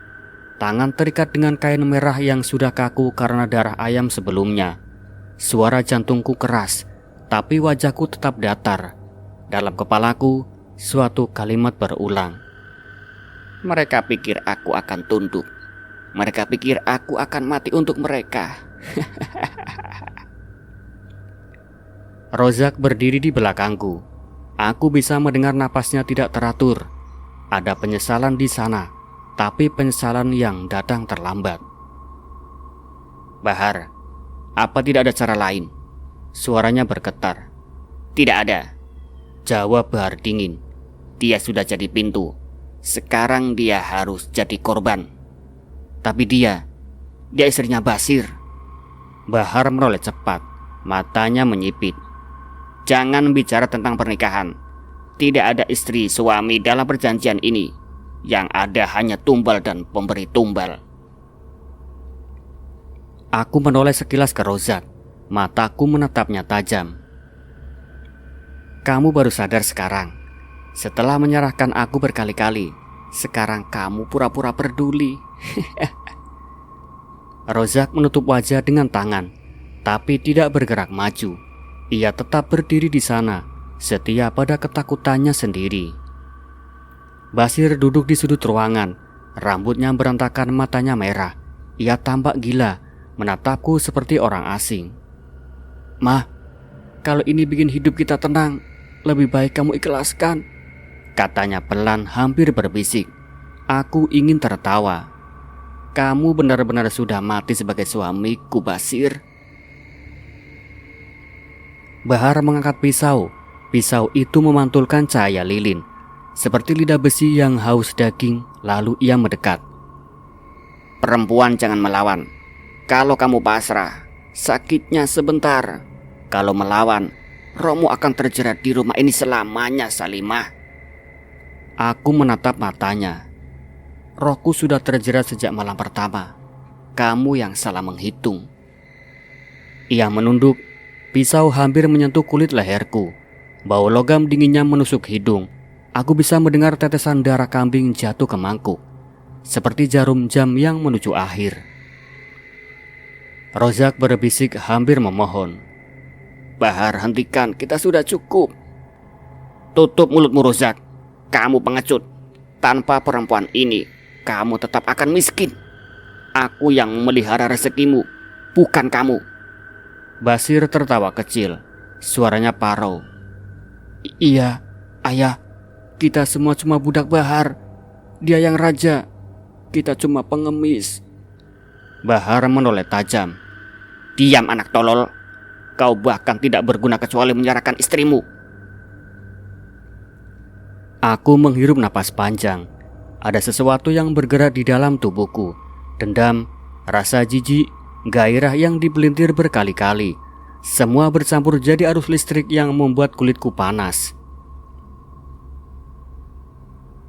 Tangan terikat dengan kain merah yang sudah kaku karena darah ayam sebelumnya. Suara jantungku keras, tapi wajahku tetap datar. Dalam kepalaku, suatu kalimat berulang. Mereka pikir aku akan tunduk. Mereka pikir aku akan mati untuk mereka. Rozak berdiri di belakangku. Aku bisa mendengar napasnya tidak teratur. Ada penyesalan di sana, tapi penyesalan yang datang terlambat. Bahar, apa tidak ada cara lain? Suaranya bergetar. Tidak ada, jawab Bahar dingin. Dia sudah jadi pintu. Sekarang dia harus jadi korban. Tapi dia istrinya Basir. Bahar menoleh cepat, matanya menyipit. Jangan bicara tentang pernikahan. Tidak ada istri suami dalam perjanjian ini. Yang ada hanya tumbal dan pemberi tumbal. Aku menoleh sekilas ke Rozak. Mataku menatapnya tajam. Kamu baru sadar sekarang. Setelah menyerahkan aku berkali-kali, sekarang kamu pura-pura peduli. Rozak menutup wajah dengan tangan, tapi tidak bergerak maju. Ia tetap berdiri di sana, setia pada ketakutannya sendiri. Basir duduk di sudut ruangan, rambutnya berantakan, matanya merah. Ia tampak gila, menatapku seperti orang asing. "Mah, kalau ini bikin hidup kita tenang, lebih baik kamu ikhlaskan," katanya pelan, hampir berbisik. Aku ingin tertawa. "Kamu benar-benar sudah mati sebagai suamiku, Basir." Bahar mengangkat pisau. Pisau itu memantulkan cahaya lilin, seperti lidah besi yang haus daging. Lalu ia mendekat. "Perempuan jangan melawan. Kalau kamu pasrah, sakitnya sebentar. Kalau melawan, rohmu akan terjerat di rumah ini selamanya, Salimah." Aku menatap matanya. "Rohku sudah terjerat sejak malam pertama. Kamu yang salah menghitung." Ia menunduk. Pisau hampir menyentuh kulit leherku. Bau logam dinginnya menusuk hidung. Aku bisa mendengar tetesan darah kambing jatuh ke mangkuk, seperti jarum jam yang menuju akhir. Rozak berbisik hampir memohon. "Bahar, hentikan, kita sudah cukup." "Tutup mulutmu, Rozak. Kamu pengecut. Tanpa perempuan ini, kamu tetap akan miskin. Aku yang memelihara rezekimu, bukan kamu." Basir tertawa kecil. Suaranya parau. "Iya, ayah. Kita semua cuma budak Bahar. Dia yang raja. Kita cuma pengemis." Bahar menoleh tajam. "Diam, anak tolol. Kau bahkan tidak berguna kecuali menyerahkan istrimu." Aku menghirup napas panjang. Ada sesuatu yang bergerak di dalam tubuhku. Dendam, rasa jijik, gairah yang dipelintir berkali-kali. Semua bercampur jadi arus listrik yang membuat kulitku panas.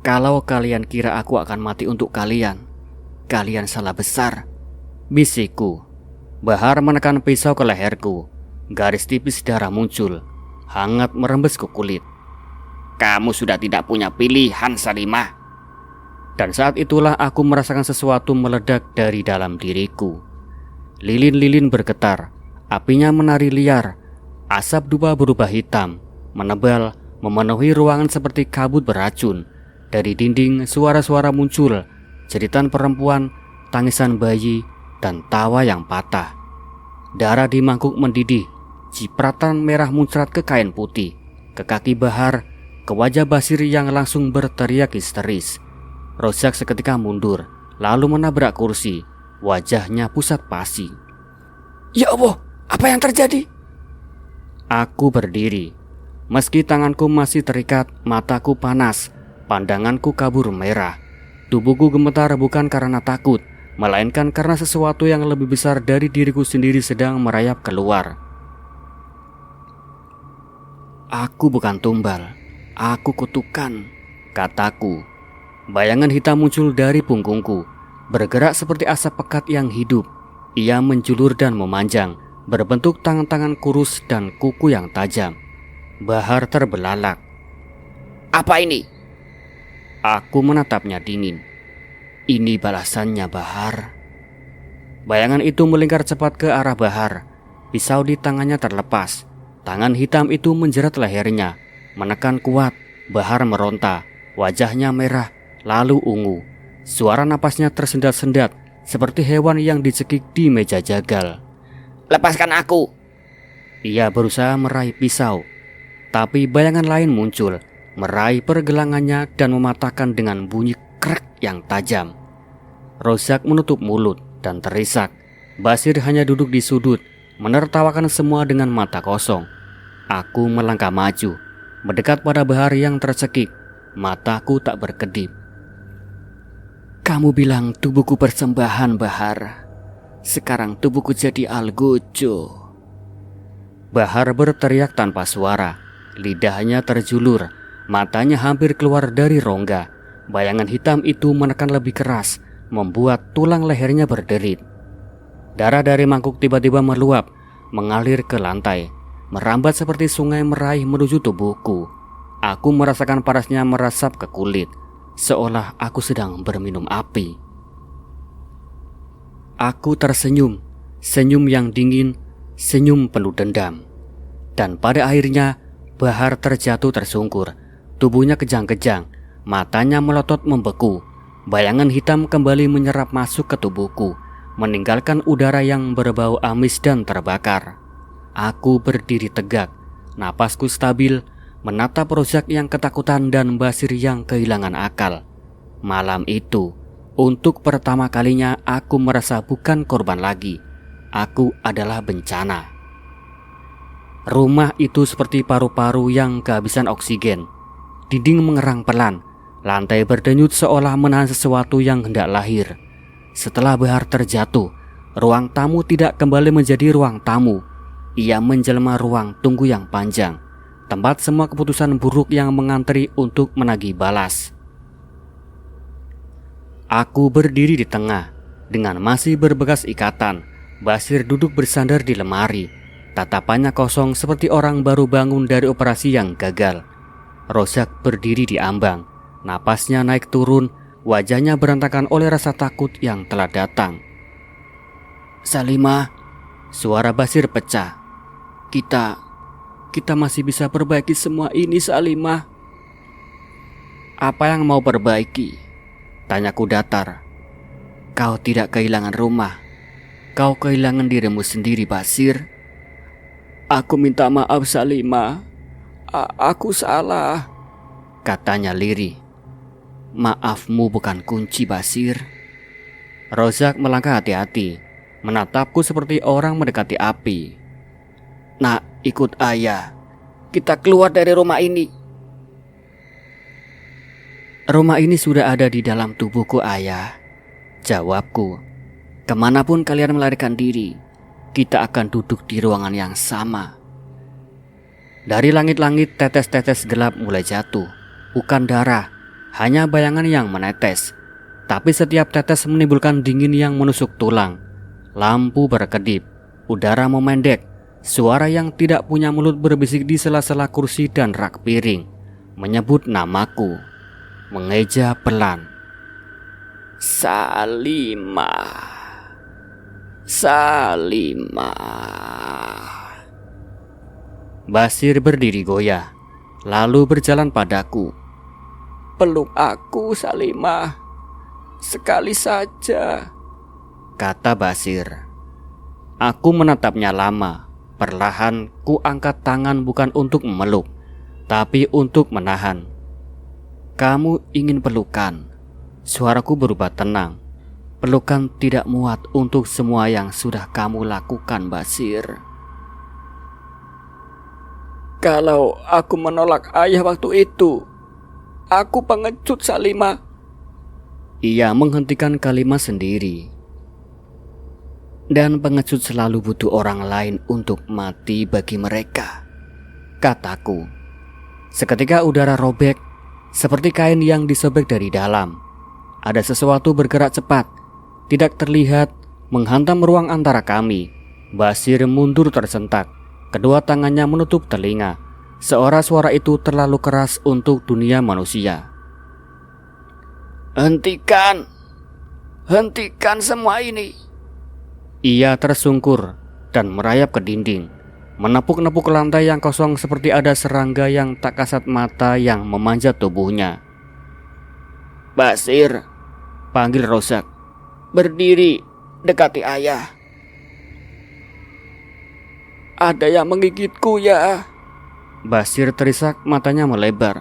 "Kalau kalian kira aku akan mati untuk kalian, kalian salah besar," bisikku. Bahar menekan pisau ke leherku. Garis tipis darah muncul, hangat merembes ke kulit. Kamu sudah tidak punya pilihan, Salimah. Dan saat itulah aku merasakan sesuatu meledak dari dalam diriku. Lilin-lilin bergetar, apinya menari liar, asap dupa berubah hitam, menebal, memenuhi ruangan seperti kabut beracun. Dari dinding suara-suara muncul, jeritan perempuan, tangisan bayi, dan tawa yang patah. Darah di mangkuk mendidih, cipratan merah muncrat ke kain putih, ke kaki Bahar, ke wajah Basir yang langsung berteriak histeris. Rozak seketika mundur, lalu menabrak kursi, wajahnya pusat pasi. Ya Allah, apa yang terjadi? Aku berdiri. Meski tanganku masih terikat, mataku panas, pandanganku kabur merah. Tubuhku gemetar bukan karena takut, melainkan karena sesuatu yang lebih besar dari diriku sendiri sedang merayap keluar. Aku bukan tumbal, aku kutukan, kataku. Bayangan hitam muncul dari punggungku, bergerak seperti asap pekat yang hidup. Ia menjulur dan memanjang, berbentuk tangan-tangan kurus dan kuku yang tajam. Bahar terbelalak. Apa ini? Aku menatapnya dingin. Ini balasannya, Bahar. Bayangan itu melingkar cepat ke arah Bahar. Pisau di tangannya terlepas. Tangan hitam itu menjerat lehernya, menekan kuat. Bahar meronta, wajahnya merah, lalu ungu. Suara napasnya tersendat-sendat, seperti hewan yang dicekik di meja jagal. Lepaskan aku. Ia berusaha meraih pisau, tapi bayangan lain muncul, meraih pergelangannya dan mematahkan dengan bunyi krek yang tajam. Rozak menutup mulut dan terisak. Basir hanya duduk di sudut, menertawakan semua dengan mata kosong. Aku melangkah maju, mendekat pada Bahar yang tercekik. Mataku tak berkedip. Kamu bilang tubuhku persembahan, Bahar. Sekarang tubuhku jadi algojo. Bahar berteriak tanpa suara. Lidahnya terjulur, matanya hampir keluar dari rongga. Bayangan hitam itu menekan lebih keras, membuat tulang lehernya berderit. Darah dari mangkuk tiba-tiba meluap, mengalir ke lantai, merambat seperti sungai meraih menuju tubuhku. Aku merasakan panasnya meresap ke kulit, seolah aku sedang berminum api. Aku tersenyum, senyum yang dingin, senyum penuh dendam. Dan pada akhirnya Bahar terjatuh tersungkur, tubuhnya kejang-kejang, matanya melotot membeku. Bayangan hitam kembali menyerap masuk ke tubuhku, meninggalkan udara yang berbau amis dan terbakar. Aku berdiri tegak, napasku stabil, menatap Rozak yang ketakutan dan Basir yang kehilangan akal. Malam itu, untuk pertama kalinya aku merasa bukan korban lagi. Aku adalah bencana. Rumah itu seperti paru-paru yang kehabisan oksigen. Dinding mengerang pelan, lantai berdenyut seolah menahan sesuatu yang hendak lahir. Setelah Bahar terjatuh, ruang tamu tidak kembali menjadi ruang tamu. Ia menjelma ruang tunggu yang panjang, tempat semua keputusan buruk yang mengantri untuk menagih balas. Aku berdiri di tengah, dengan masih berbekas ikatan. Basir duduk bersandar di lemari, tatapannya kosong seperti orang baru bangun dari operasi yang gagal. Rozak berdiri di ambang, napasnya naik turun, wajahnya berantakan oleh rasa takut yang telah datang. Salimah, suara Basir pecah. Kita masih bisa perbaiki semua ini, Salimah. Apa yang mau perbaiki? Tanyaku datar. Kau tidak kehilangan rumah. Kau kehilangan dirimu sendiri, Basir. Aku minta maaf, Salimah. Aku salah, katanya lirih. Maafmu bukan kunci, Basir. Rozak melangkah hati-hati, menatapku seperti orang mendekati api. Nak, ikut ayah. Kita keluar dari rumah ini. Rumah ini sudah ada di dalam tubuhku, ayah, jawabku. Kemanapun kalian melarikan diri, kita akan duduk di ruangan yang sama. Dari langit-langit tetes-tetes gelap mulai jatuh. Bukan darah, hanya bayangan yang menetes. Tapi setiap tetes menimbulkan dingin yang menusuk tulang. Lampu berkedip, udara memendek. Suara yang tidak punya mulut berbisik di sela-sela kursi dan rak piring. menyebut namaku, mengeja pelan. Salimah. Salimah. Basir berdiri goyah, lalu berjalan padaku. Peluk aku, Salimah. Sekali saja, kata Basir. Aku menatapnya lama. Perlahan ku angkat tangan bukan untuk memeluk, tapi untuk menahan. Kamu ingin pelukan. Suaraku berubah tenang. Pelukan tidak muat untuk semua yang sudah kamu lakukan, Basir. kalau aku menolak ayah waktu itu, aku pengecut, Salimah. Ia menghentikan kalimat sendiri. Dan pengecut selalu butuh orang lain untuk mati bagi mereka, kataku. Seketika udara robek, seperti kain yang disobek dari dalam. Ada sesuatu bergerak cepat, tidak terlihat, menghantam ruang antara kami. Basir mundur tersentak, kedua tangannya menutup telinga. Suara itu terlalu keras untuk dunia manusia. Hentikan. Hentikan semua ini. Ia tersungkur dan merayap ke dinding, menepuk-nepuk lantai yang kosong seperti ada serangga yang tak kasat mata yang memanjat tubuhnya. Basir, panggil Rozak. Berdiri, dekati ayah. Ada yang menggigitku ya. Basir terisak, matanya melebar.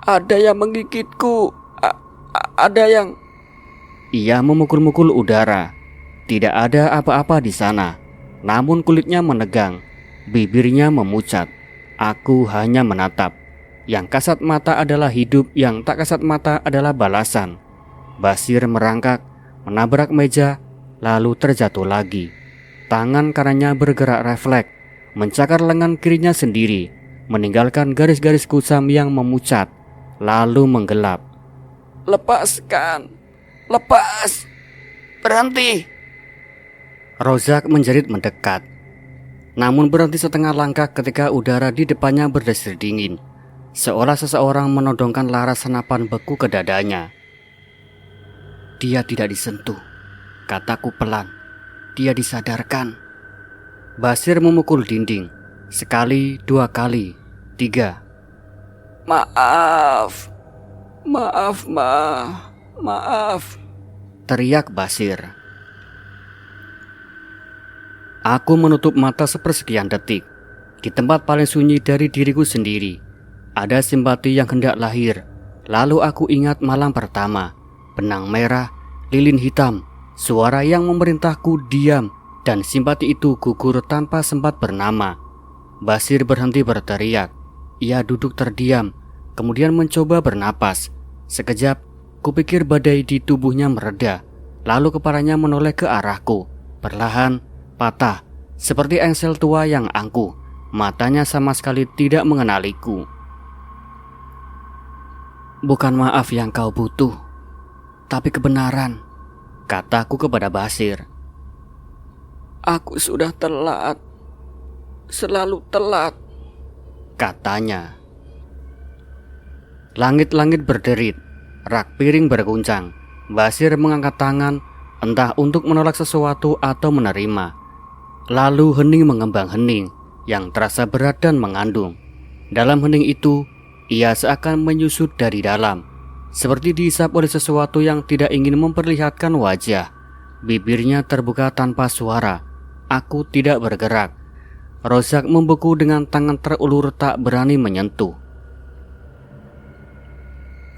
Ada yang menggigitku. Ada yang... Ia memukul-mukul udara. Tidak ada apa-apa di sana. Namun kulitnya menegang, bibirnya memucat. Aku hanya menatap. Yang kasat mata adalah hidup, yang tak kasat mata adalah balasan. Basir merangkak, menabrak meja, lalu terjatuh lagi. Tangan kanannya bergerak refleks, mencakar lengan kirinya sendiri, meninggalkan garis-garis kusam yang memucat, lalu menggelap. Lepaskan. Lepas. Berhenti. Rozak menjerit mendekat, namun berhenti setengah langkah ketika udara di depannya berdesir dingin, seolah seseorang menodongkan laras senapan beku ke dadanya. Dia tidak disentuh, kataku pelan. Dia disadarkan. Basir memukul dinding, sekali, dua kali, tiga. Maaf. Maaf, Ma. Maaf. Teriak Basir. Aku menutup mata sepersekian detik. Di tempat paling sunyi dari diriku sendiri, ada simpati yang hendak lahir. Lalu aku ingat malam pertama, benang merah, lilin hitam, suara yang memerintahku diam, dan simpati itu gugur tanpa sempat bernama. Basir berhenti berteriak. Ia duduk terdiam, kemudian mencoba bernapas. Sekejap, kupikir badai di tubuhnya mereda. Lalu kepalanya menoleh ke arahku, perlahan, patah, seperti engsel tua yang angkuh. Matanya sama sekali tidak mengenaliku. Bukan maaf yang kau butuh, tapi kebenaran, kataku kepada Basir. Aku sudah telat. Selalu telat, katanya. Langit-langit berderit, rak piring berguncang. Basir mengangkat tangan, entah untuk menolak sesuatu atau menerima. Lalu hening mengembang hening yang terasa berat dan mengandung. Dalam hening itu, ia seakan menyusut dari dalam, seperti dihisap oleh sesuatu yang tidak ingin memperlihatkan wajah. Bibirnya terbuka tanpa suara. Aku tidak bergerak. Rozak membeku dengan tangan terulur tak berani menyentuh.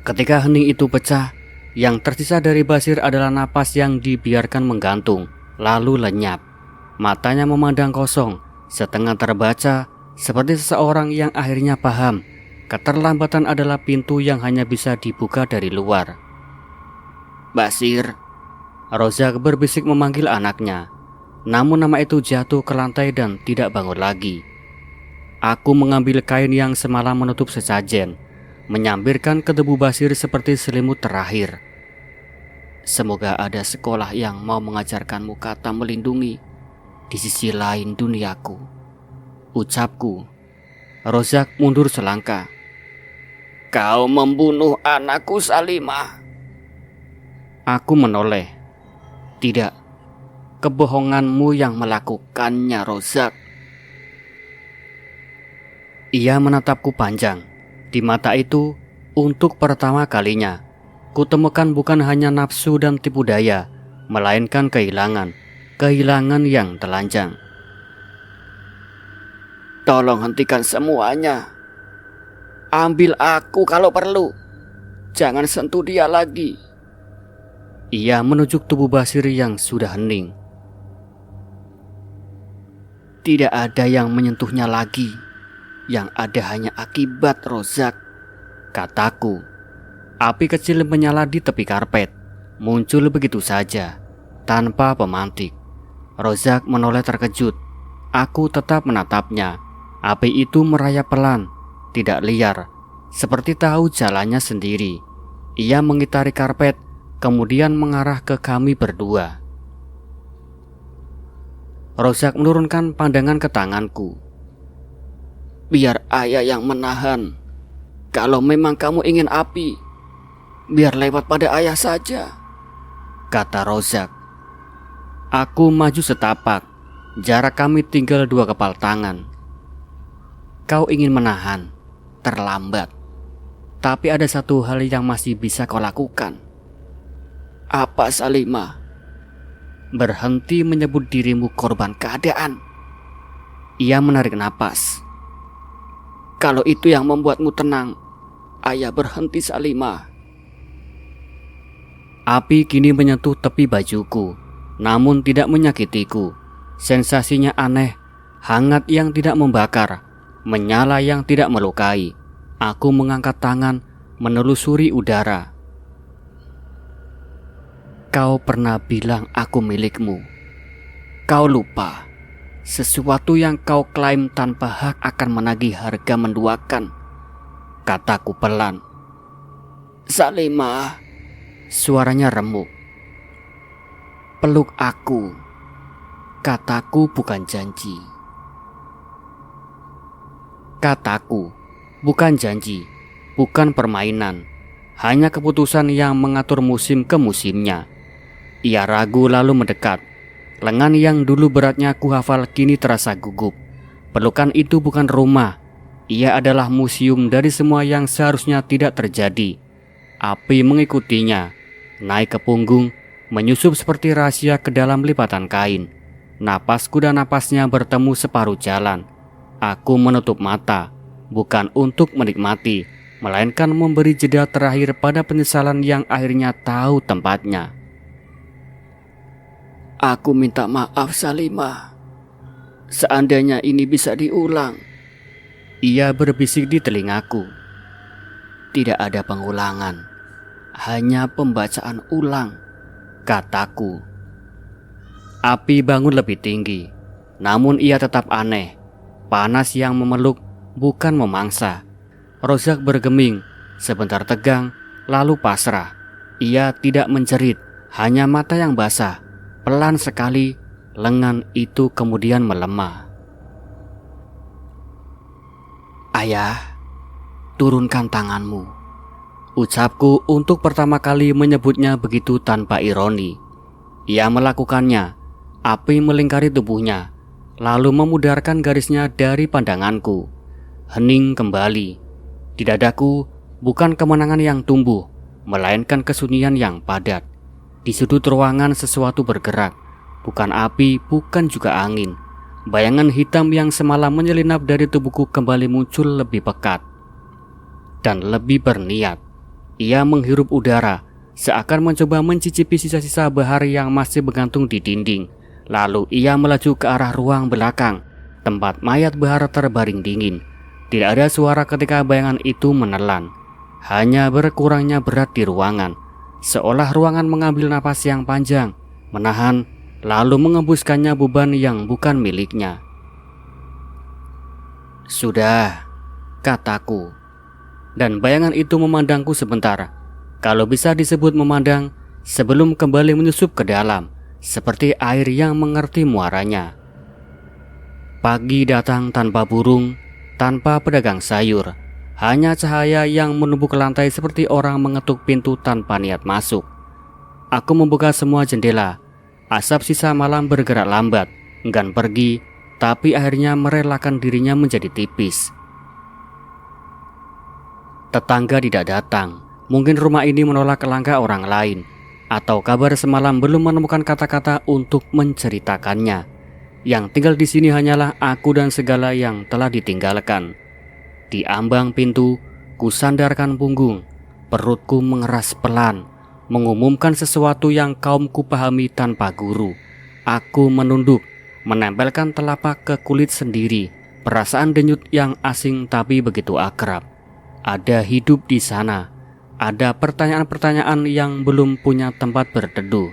Ketika hening itu pecah, yang tersisa dari Basir adalah napas yang dibiarkan menggantung, lalu lenyap. Matanya memandang kosong, setengah terbaca, seperti seseorang yang akhirnya paham. Keterlambatan adalah pintu yang hanya bisa dibuka dari luar. Basir. Rozak berbisik memanggil anaknya. Namun nama itu jatuh ke lantai dan tidak bangun lagi. Aku mengambil kain yang semalam menutup sesajen, menyambirkan ke tubuh Basir seperti selimut terakhir. Semoga ada sekolah yang mau mengajarkanmu kata melindungi di sisi lain duniaku, ucapku. Rozak mundur selangkah. Kau membunuh anakku Salimah. Aku menoleh. Tidak, kebohonganmu yang melakukannya, Rozak. Ia menatapku panjang. Di mata itu, untuk pertama kalinya, kutemukan bukan hanya nafsu dan tipu daya, melainkan kehilangan yang telanjang. Tolong hentikan semuanya. Ambil aku kalau perlu. Jangan sentuh dia lagi. Ia menunjuk tubuh Basir yang sudah hening. Tidak ada yang menyentuhnya lagi. Yang ada hanya akibat, Rozak, kataku. Api kecil menyala di tepi karpet. Muncul begitu saja, tanpa pemantik. Rozak menoleh terkejut. Aku tetap menatapnya. Api itu merayap pelan, tidak liar, seperti tahu jalannya sendiri. Ia mengitari karpet, kemudian mengarah ke kami berdua. Rozak menurunkan pandangan ke tanganku. Biar ayah yang menahan. Kalau memang kamu ingin api, biar lewat pada ayah saja, kata Rozak. Aku maju setapak. Jarak kami tinggal 2 kepal tangan. Kau ingin menahan, terlambat. Tapi ada satu hal yang masih bisa kau lakukan. Apa, Salimah? Berhenti menyebut dirimu korban keadaan. Ia menarik napas. Kalau itu yang membuatmu tenang, ayah berhenti, Salimah. Api kini menyentuh tepi bajuku, namun tidak menyakitiku. Sensasinya aneh, hangat yang tidak membakar, menyala yang tidak melukai. Aku mengangkat tangan, menelusuri udara. Kau pernah bilang aku milikmu. Kau lupa. Sesuatu yang kau klaim tanpa hak akan menagih harga menduakan, kataku pelan. Salimah, suaranya remuk. Peluk aku, kataku bukan janji. Kataku bukan janji, bukan permainan, hanya keputusan yang mengatur musim ke musimnya. Ia ragu lalu mendekat. Lengan yang dulu beratnya ku hafal kini terasa gugup. Pelukan itu bukan rumah. Ia adalah museum dari semua yang seharusnya tidak terjadi. Api mengikutinya, naik ke punggung, menyusup seperti rahasia ke dalam lipatan kain. Napasku dan napasnya bertemu separuh jalan. Aku menutup mata, bukan untuk menikmati, melainkan memberi jeda terakhir pada penyesalan yang akhirnya tahu tempatnya. Aku minta maaf, Salimah. Seandainya ini bisa diulang. Ia berbisik di telingaku. Tidak ada pengulangan, hanya pembacaan ulang, kataku. Api bangun lebih tinggi, namun ia tetap aneh. Panas yang memeluk, bukan memangsa. Rozak bergeming, sebentar tegang, lalu pasrah. Ia tidak menjerit, hanya mata yang basah. Pelan sekali, lengan itu kemudian melemah. Ayah, turunkan tanganmu, ucapku untuk pertama kali menyebutnya begitu tanpa ironi. Ia melakukannya. Api melingkari tubuhnya, lalu memudarkan garisnya dari pandanganku. Hening kembali. Di dadaku bukan kemenangan yang tumbuh, melainkan kesunyian yang padat. Di sudut ruangan sesuatu bergerak. Bukan api, bukan juga angin. Bayangan hitam yang semalam menyelinap dari tubuhku kembali muncul lebih pekat dan lebih berniat. Ia menghirup udara, seakan mencoba mencicipi sisa-sisa bahar yang masih bergantung di dinding. Lalu ia melaju ke arah ruang belakang, tempat mayat bahar terbaring dingin. Tidak ada suara ketika bayangan itu menelan. Hanya berkurangnya berat di ruangan, seolah ruangan mengambil napas yang panjang, menahan, lalu mengembuskannya beban yang bukan miliknya. Sudah, kataku. Dan bayangan itu memandangku sebentar. Kalau bisa disebut memandang, sebelum kembali menyusup ke dalam, seperti air yang mengerti muaranya. Pagi datang tanpa burung, tanpa pedagang sayur. Hanya cahaya yang menumpuk ke lantai seperti orang mengetuk pintu tanpa niat masuk. Aku membuka semua jendela. Asap sisa malam bergerak lambat, enggan pergi, tapi akhirnya merelakan dirinya menjadi tipis. Tetangga tidak datang. Mungkin rumah ini menolak langkah orang lain, atau kabar semalam belum menemukan kata-kata untuk menceritakannya. Yang tinggal di sini hanyalah aku dan segala yang telah ditinggalkan. Di ambang pintu, kusandarkan punggung. Perutku mengeras pelan, mengumumkan sesuatu yang kaum kupahami tanpa guru. Aku menunduk, menempelkan telapak ke kulit sendiri. Perasaan denyut yang asing tapi begitu akrab. Ada hidup di sana. Ada pertanyaan-pertanyaan yang belum punya tempat berteduh.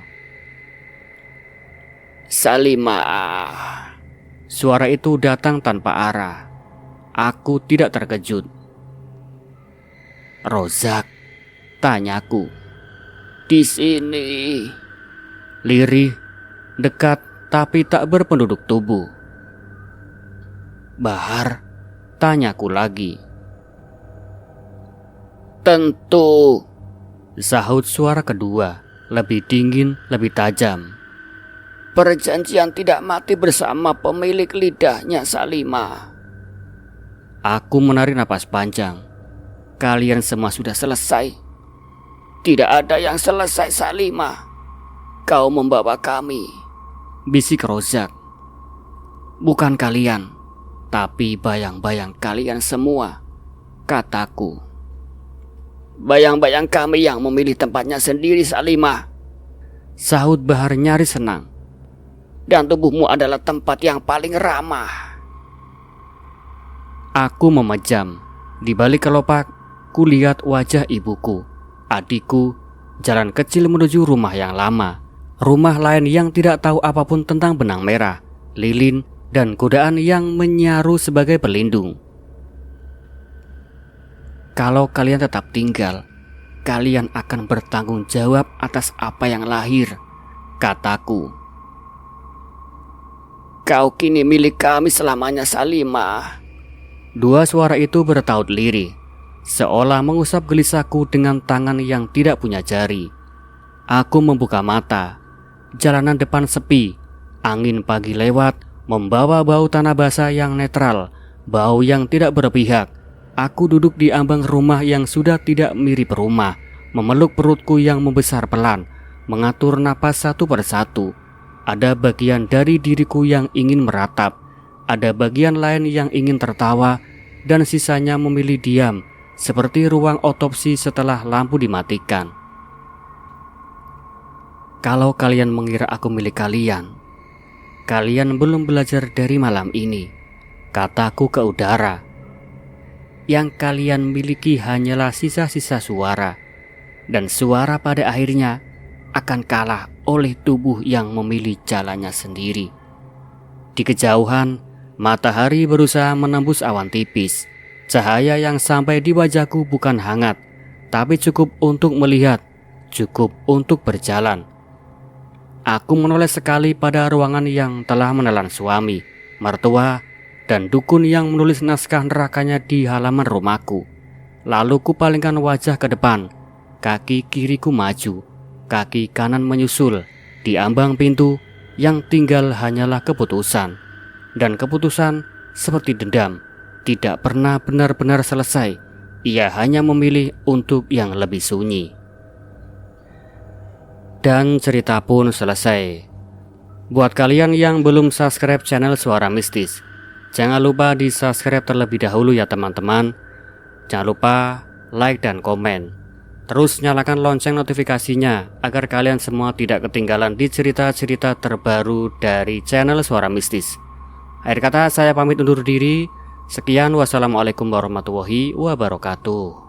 Salimah. Suara itu datang tanpa arah. Aku tidak terkejut. Rozak, tanyaku. Di sini. Lirih, dekat tapi tak berpenduduk tubuh. Bahar, Tanyaku lagi. tentu. Sahut suara kedua, lebih dingin, lebih tajam. Perjanjian tidak mati bersama pemilik lidahnya, Salimah. Aku menarik napas panjang. Kalian semua sudah selesai. Tidak ada yang selesai, Salimah. Kau membawa kami. Bisik Rozak. Bukan kalian, tapi bayang-bayang kalian semua, kataku. Bayang-bayang kami yang memilih tempatnya sendiri, Salimah. Sahut Bahar nyaris senang. Dan tubuhmu adalah tempat yang paling ramah. Aku memejam. Di balik kelopak, kulihat wajah ibuku, adikku, jalan kecil menuju rumah yang lama. Rumah lain yang tidak tahu apapun tentang benang merah, lilin, dan godaan yang menyaru sebagai pelindung. Kalau kalian tetap tinggal, kalian akan bertanggung jawab atas apa yang lahir, kataku. Kau kini milik kami selamanya, Salimah. Dua suara itu bertaut lirih, seolah mengusap gelisahku dengan tangan yang tidak punya jari. Aku membuka mata. Jalanan depan sepi. Angin pagi lewat, membawa bau tanah basah yang netral, bau yang tidak berpihak. Aku duduk di ambang rumah yang sudah tidak mirip rumah, memeluk perutku yang membesar pelan, mengatur napas satu persatu. Ada bagian dari diriku yang ingin meratap, ada bagian lain yang ingin tertawa, dan sisanya memilih diam, seperti ruang otopsi setelah lampu dimatikan. Kalau kalian mengira aku milik kalian, kalian belum belajar dari malam ini, kataku ke udara. Yang kalian miliki hanyalah sisa-sisa suara, dan suara pada akhirnya akan kalah oleh tubuh yang memilih jalannya sendiri. Di kejauhan, matahari berusaha menembus awan tipis. Cahaya yang sampai di wajahku bukan hangat, tapi cukup untuk melihat, cukup untuk berjalan. Aku menoleh sekali pada ruangan yang telah menelan suami, mertua, dan dukun yang menulis naskah nerakanya di halaman rumahku. Lalu kupalingkan wajah ke depan. Kaki kiriku maju, kaki kanan menyusul. Di ambang pintu yang tinggal hanyalah keputusan. Dan keputusan seperti dendam, tidak pernah benar-benar selesai. Ia hanya memilih untuk yang lebih sunyi. Dan cerita pun selesai. Buat kalian yang belum subscribe channel Suara Mistis, jangan lupa di subscribe terlebih dahulu ya teman-teman. Jangan lupa like dan komen. Terus nyalakan lonceng notifikasinya agar kalian semua tidak ketinggalan di cerita-cerita terbaru dari channel Suara Mistis. Akhir kata saya pamit undur diri. Sekian, wassalamualaikum warahmatullahi wabarakatuh.